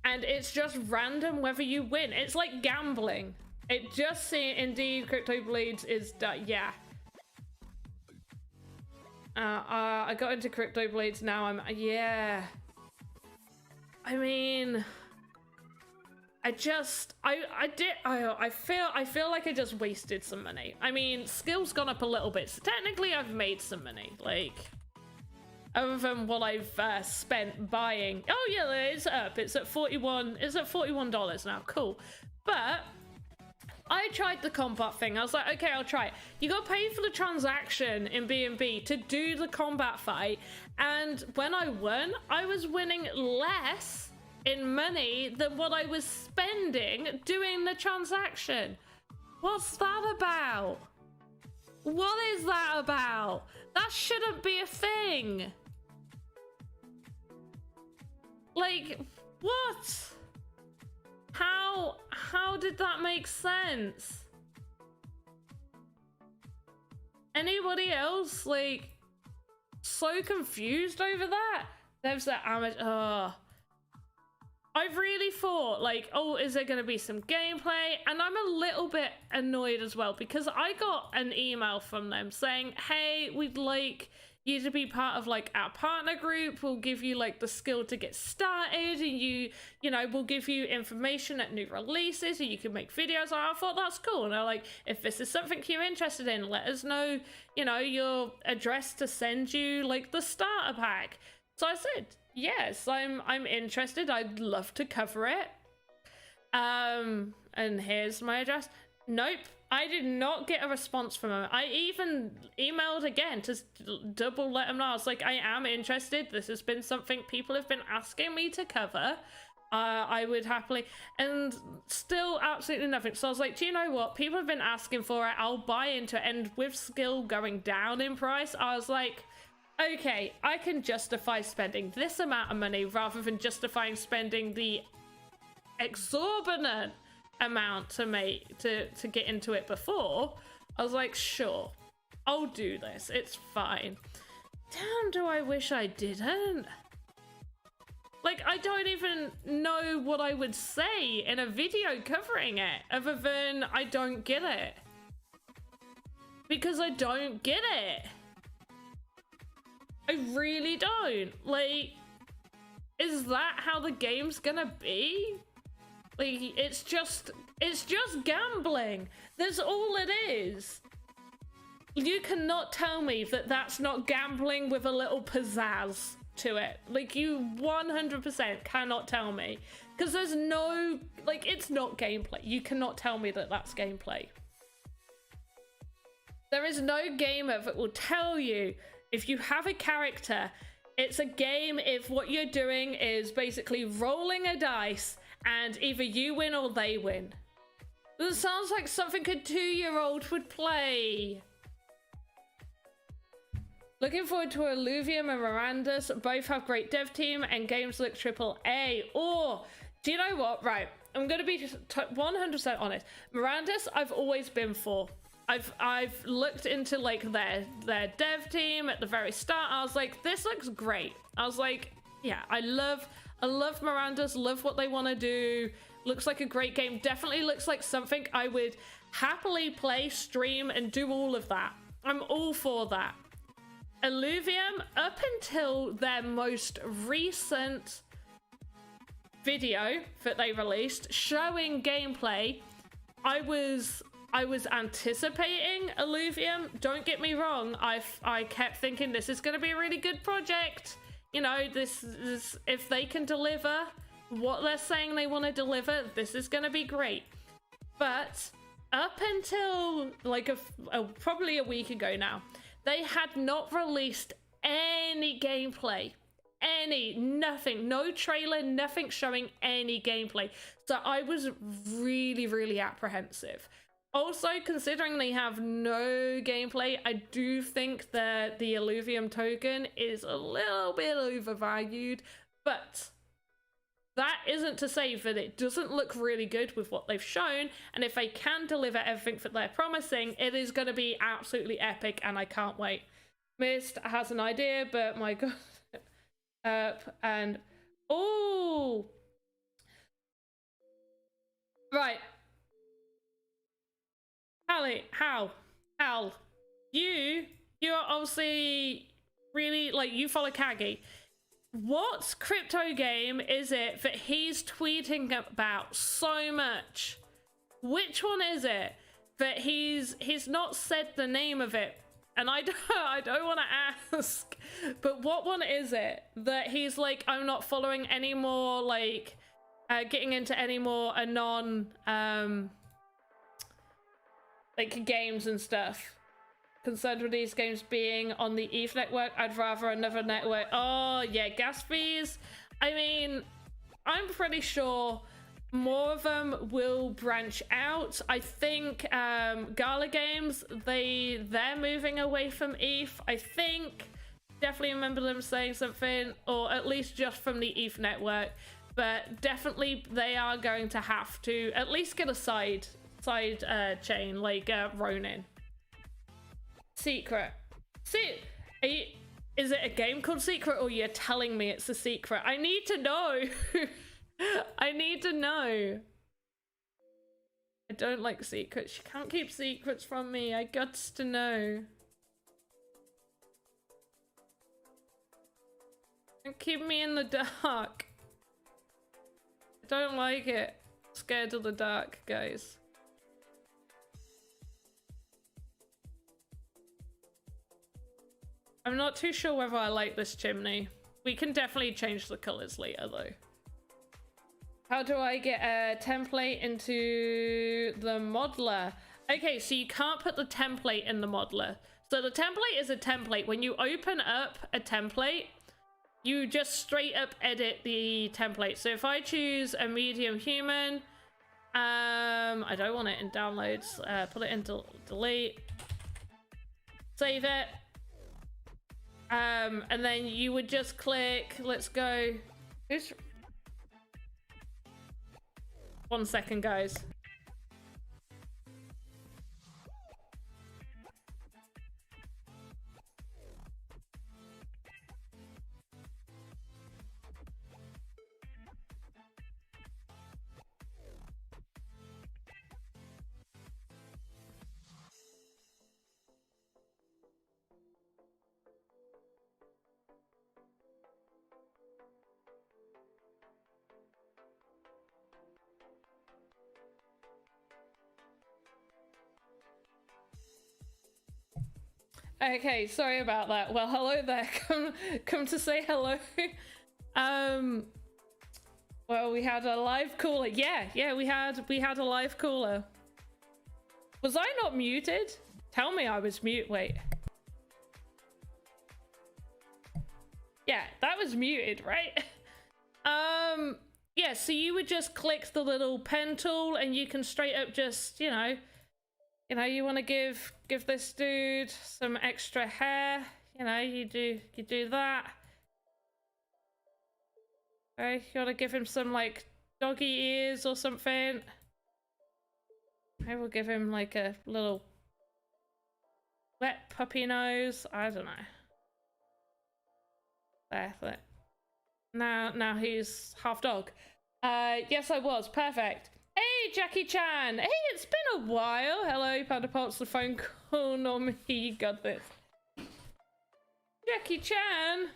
and it's just random whether you win. It's like gambling. It just indeed Crypto Blades is yeah. I got into Crypto Blades now. Yeah. I mean, I feel like I just wasted some money. I mean, skill's gone up a little bit, so technically I've made some money. Like, other than what I've spent buying. Oh yeah, it's up. It's at $41 now. Cool. But I tried the combat thing. I was like, okay, I'll try it. You got to pay for the transaction in B&B to do the combat fight. And when I won, I was winning less in money than what I was spending doing the transaction. What's that about? What is that about? That shouldn't be a thing. Like, what? How did that make sense? Anybody else, like, so confused over that? There's that amateur. I really thought, like, oh, is there going to be some gameplay? And I'm a little bit annoyed as well, because I got an email from them saying, hey, we'd like you to be part of, like, our partner group. We'll give you, like, the skill to get started, and you know, we'll give you information at new releases, and you can make videos. I thought that's cool. And they're like, if this is something you're interested in, let us know, you know, your address to send you, like, the starter pack. So I said, yes, I'm interested. I'd love to cover it. And here's my address. Nope, I did not get a response from them. I even emailed again to double let them know. I was like, I am interested. This has been something people have been asking me to cover. I would happily, and still absolutely nothing. So I was like, do you know what? People have been asking for it. I'll buy into it. And with skill going down in price, I was like, okay, I can justify spending this amount of money rather than justifying spending the exorbitant amount to get into it before. I was like, sure, I'll do this. It's fine. Damn, do I wish I didn't. Like, I don't even know what I would say in a video covering it other than I don't get it. Because I don't get it. I really don't. Like, is that how the game's gonna be? Like, it's just gambling. That's all it is. You cannot tell me that that's not gambling with a little pizzazz to it. Like, you 100% cannot tell me. Because there's no, like, it's not gameplay. You cannot tell me that that's gameplay. There is no gamer that will tell you, if you have a character, it's a game if what you're doing is basically rolling a dice and either you win or they win. This sounds like something a 2-year-old would play. Looking forward to Illuvium and Miranda's. Both have great dev team and games look AAA. Or, do you know what? Right, I'm going to be 100% honest. Miranda's I've always been for. I've looked into, like, their dev team at the very start. I was like, this looks great. I was like, yeah, I love Miranda's, love what they want to do. Looks like a great game. Definitely looks like something I would happily play, stream, and do all of that. I'm all for that. Illuvium, up until their most recent video that they released showing gameplay, I was I was anticipating Illuvium. Don't get me wrong. I kept thinking this is going to be a really good project. You know, this is, if they can deliver what they're saying they want to deliver, this is going to be great. But up until like probably a week ago now, they had not released any gameplay. Nothing, no trailer, nothing showing any gameplay. So I was really, really apprehensive. Also, considering they have no gameplay, I do think that the Illuvium token is a little bit overvalued, but that isn't to say that it doesn't look really good with what they've shown, and if they can deliver everything that they're promising, it is going to be absolutely epic, and I can't wait. Mist has an idea, but my god. And oh, right, Hallie, Hal, you're obviously really, like, you follow Kagi. What crypto game is it that he's tweeting about so much? Which one is it that he's not said the name of it? And I don't want to ask, but what one is it that he's like, I'm not following any more, like, getting into any more anon, like, games and stuff. Concerned with these games being on the ETH network, I'd rather another network. Oh, yeah, gas fees. I mean, I'm pretty sure more of them will branch out. I think Gala Games, they're moving away from ETH. I think, definitely remember them saying something, or at least just from the ETH network, but definitely they are going to have to at least get a side chain like Ronin. Secret. See, is it a game called Secret, or you're telling me it's a secret? I need to know. I need to know. I don't like secrets. You can't keep secrets from me. I guts to know. Don't keep me in the dark. I don't like it. I'm scared of the dark, guys. I'm not too sure whether I like this chimney. We can definitely change the colors later, though. How do I get a template into the modeler? Okay, so you can't put the template in the modeler. So the template is a template. When you open up a template, you just straight up edit the template. So if I choose a medium human, I don't want it in downloads. Put it into delete. Save it. And then you would just click, let's go. Who's... 1 second, guys. Okay, sorry about that. Well, hello there. Come to say hello. Well, we had a live caller. Yeah, we had a live caller. Was I not muted? Tell me I was mute. Wait. Yeah, that was muted, right? Yeah, so you would just click the little pen tool and you can straight up just, you know, you want to give this dude some extra hair, you know, you do that. Okay, you want to give him some like doggy ears or something. I will give him like a little wet puppy nose. I don't know. There. Now he's half dog. Yes, I was. Perfect. Hey, Jackie Chan. Hey, it's been a while. Hello, Panda Pops, the phone call. No, me, you got this. Jackie Chan.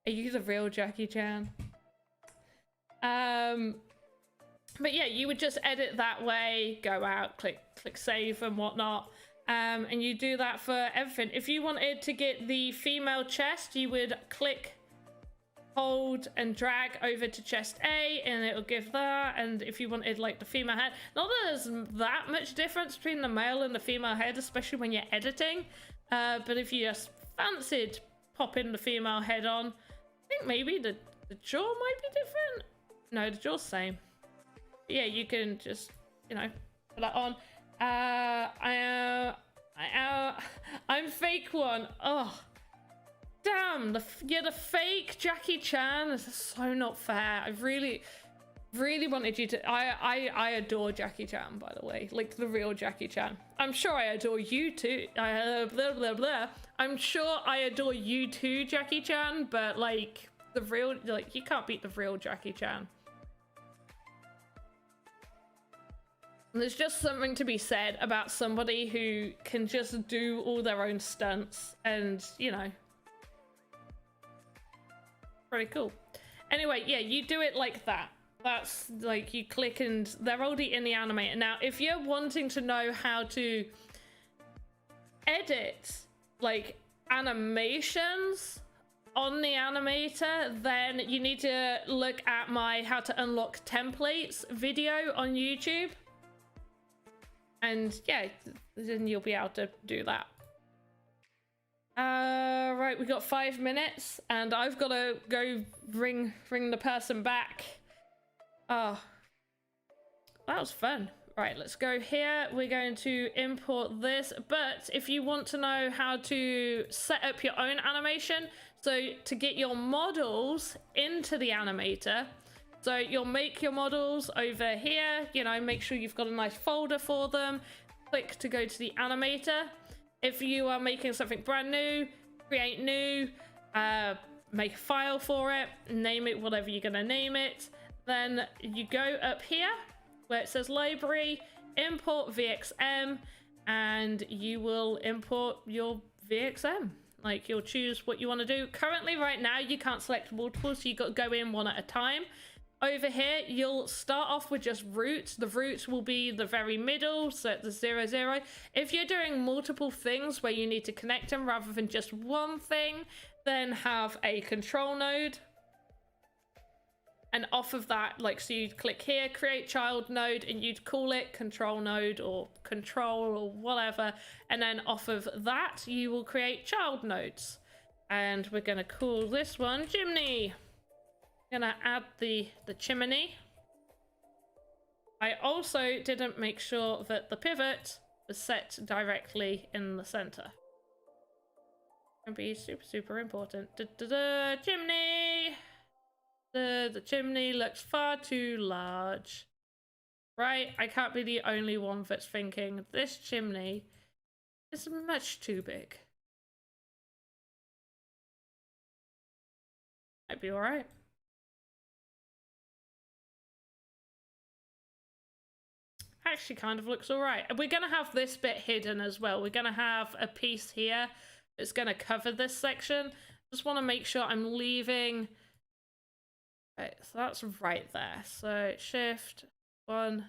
Are you the real Jackie Chan? But yeah, you would just edit that way, go out, click save and whatnot. And you do that for everything. If you wanted to get the female chest, you would click, hold and drag over to chest A and it'll give that. And if you wanted like the female head, not that there's that much difference between the male and the female head, especially when you're editing. But if you just fancied popping the female head on, I think maybe the jaw might be different. No, the jaw's same. But yeah, you can just, you know, put that on. I'm fake one. Oh, damn. The fake Jackie Chan is so not fair. I really wanted you to. I adore Jackie Chan, by the way, like the real Jackie Chan. I'm sure I adore you too. Blah blah blah. I'm sure I adore you too, Jackie Chan. But like the real, like you can't beat the real Jackie Chan. And there's just something to be said about somebody who can just do all their own stunts and, you know, pretty cool. Anyway, yeah, you do it like that. That's like you click and they're already in the animator. Now, if you're wanting to know how to edit like animations on the animator, then you need to look at my how to unlock templates video on YouTube. And yeah, then you'll be able to do that. Right, we got 5 minutes and I've got to go bring the person back. Oh, that was fun. Right, let's go here. We're going to import this, but if you want to know how to set up your own animation, so to get your models into the animator, so you'll make your models over here, you know, make sure you've got a nice folder for them. Click to go to the animator. If you are making something brand new, create new, make a file for it, name it whatever you're gonna name it. Then you go up here where it says library, import VXM, and you will import your VXM. Like you'll choose what you want to do. Currently right now you can't select multiple, so you got to go in one at a time. Over here, you'll start off with just root. The root will be the very middle, so the 0, 0. If you're doing multiple things where you need to connect them rather than just one thing, then have a control node. And off of that, like, so you'd click here, create child node, and you'd call it control node or control or whatever. And then off of that, you will create child nodes. And we're going to call this one chimney. Gonna add the chimney. I also didn't make sure that the pivot was set directly in the center. Can be super important. Chimney. The chimney looks far too large. Right, I can't be the only one that's thinking this chimney is much too big. Might be all right. Actually kind of looks all right. We're going to have this bit hidden as well. We're going to have a piece here that's going to cover this section. Just want to make sure I'm leaving. Okay, so that's right there. So shift 1.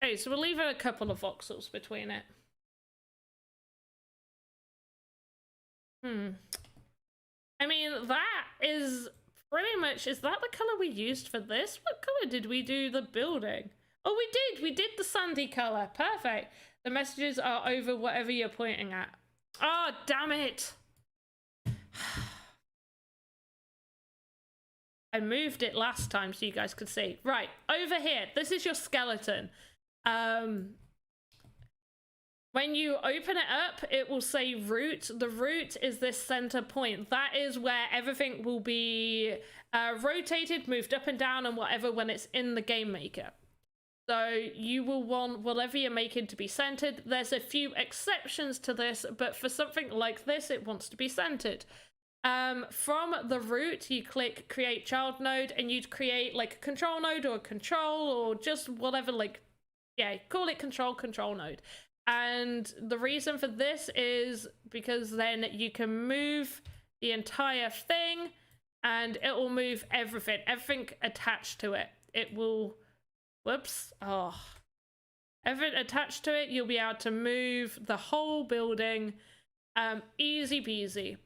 Okay, so we're leaving a couple of voxels between it. I mean, that is pretty much, is that the color we used for this? What color did we do the building? Oh, we did the sandy color. Perfect. The messages are over whatever you're pointing at. Oh, damn it. I moved it last time so you guys could see. Right, over here, this is your skeleton. When you open it up, it will say root. The root is this center point. That is where everything will be rotated, moved up and down and whatever when it's in the game maker. So you will want whatever you're making to be centered. There's a few exceptions to this, but for something like this, it wants to be centered. From the root, you click create child node and you'd create like a control node or a control or just whatever, like, yeah, call it control node. And the reason for this is because then you can move the entire thing and it will move everything attached to it. It will Whoops. Oh. Everything attached to it, you'll be able to move the whole building. Easy peasy.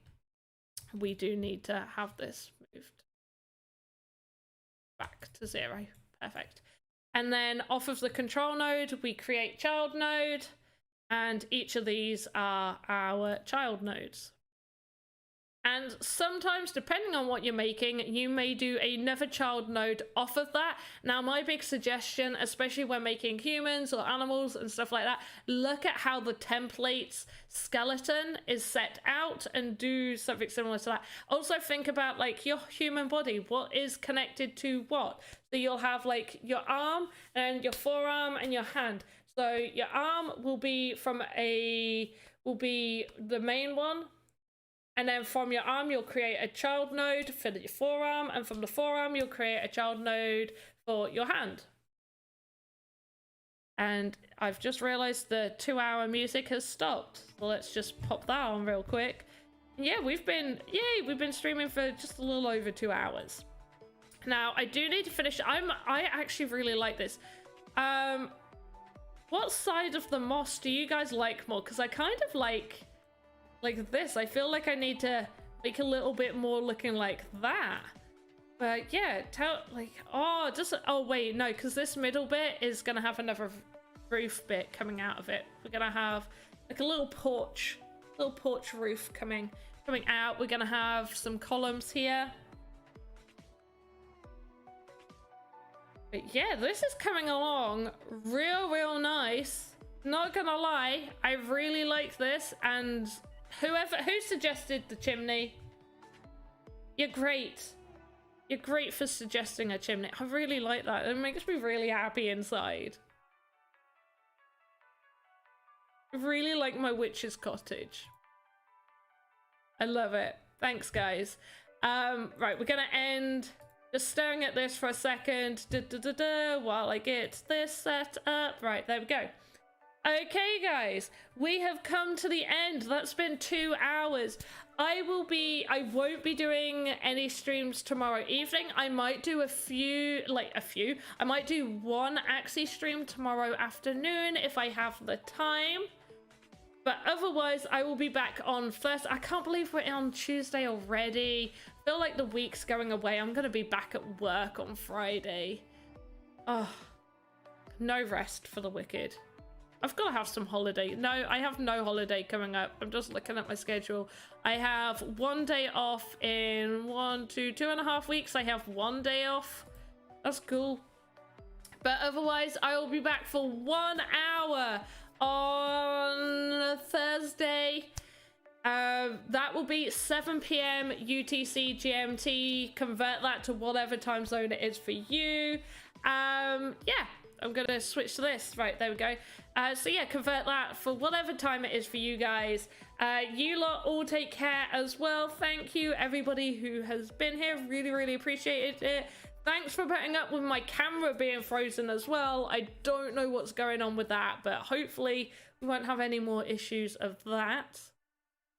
We do need to have this moved back to 0. Perfect. And then off of the control node, we create child node. And each of these are our child nodes. And sometimes, depending on what you're making, you may do another child node off of that. Now, my big suggestion, especially when making humans or animals and stuff like that, look at how the template's skeleton is set out and do something similar to that. Also, think about like your human body. What is connected to what? So you'll have like your arm and your forearm and your hand. So your arm will be the main one. And then from your arm, you'll create a child node for your forearm. And from the forearm, you'll create a child node for your hand. And I've just realized the 2-hour music has stopped. So let's just pop that on real quick. Yeah, we've been streaming for just a little over 2 hours. Now, I do need to finish. I actually really like this. What side of the moss do you guys like more? Because I kind of like this. I feel like I need to make a little bit more looking like that. But yeah, oh wait, no, because this middle bit is gonna have another roof bit coming out of it. We're gonna have like a little porch roof coming out. We're gonna have some columns here. But yeah, this is coming along real nice. Not gonna lie, I really like this, and who suggested the chimney? You're great. You're great for suggesting a chimney. I really like that. It makes me really happy inside. I really like my witch's cottage. I love it. Thanks, guys. Right, we're gonna end just staring at this for a second while I get this set up. Right, there we go. Okay, guys, we have come to the end. That's been 2 hours. I won't be doing any streams tomorrow evening. I might do I might do one Axie stream tomorrow afternoon if I have the time. But otherwise, I will be back on Thursday. I can't believe we're on Tuesday already. I feel like the week's going away. I'm going to be back at work on Friday. Oh, no rest for the wicked. I've got to have some holiday. No, I have no holiday coming up. I'm just looking at my schedule. I have 1 day off in 2.5 weeks. I have 1 day off. That's cool. But otherwise, I will be back for 1 hour on Thursday. That will be 7 p.m. UTC GMT. Convert that to whatever time zone it is for you. Yeah, I'm gonna switch to this. Right, there we go. So yeah, convert that for whatever time it is for you guys. You lot all take care as well. Thank you everybody who has been here. Really appreciated it. Thanks for putting up with my camera being frozen as well. I don't know what's going on with that, but hopefully we won't have any more issues of that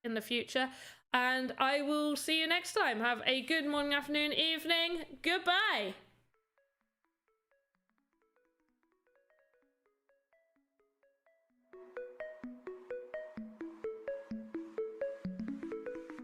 in the future. And I will see you next time. Have a good morning, afternoon, evening. Goodbye.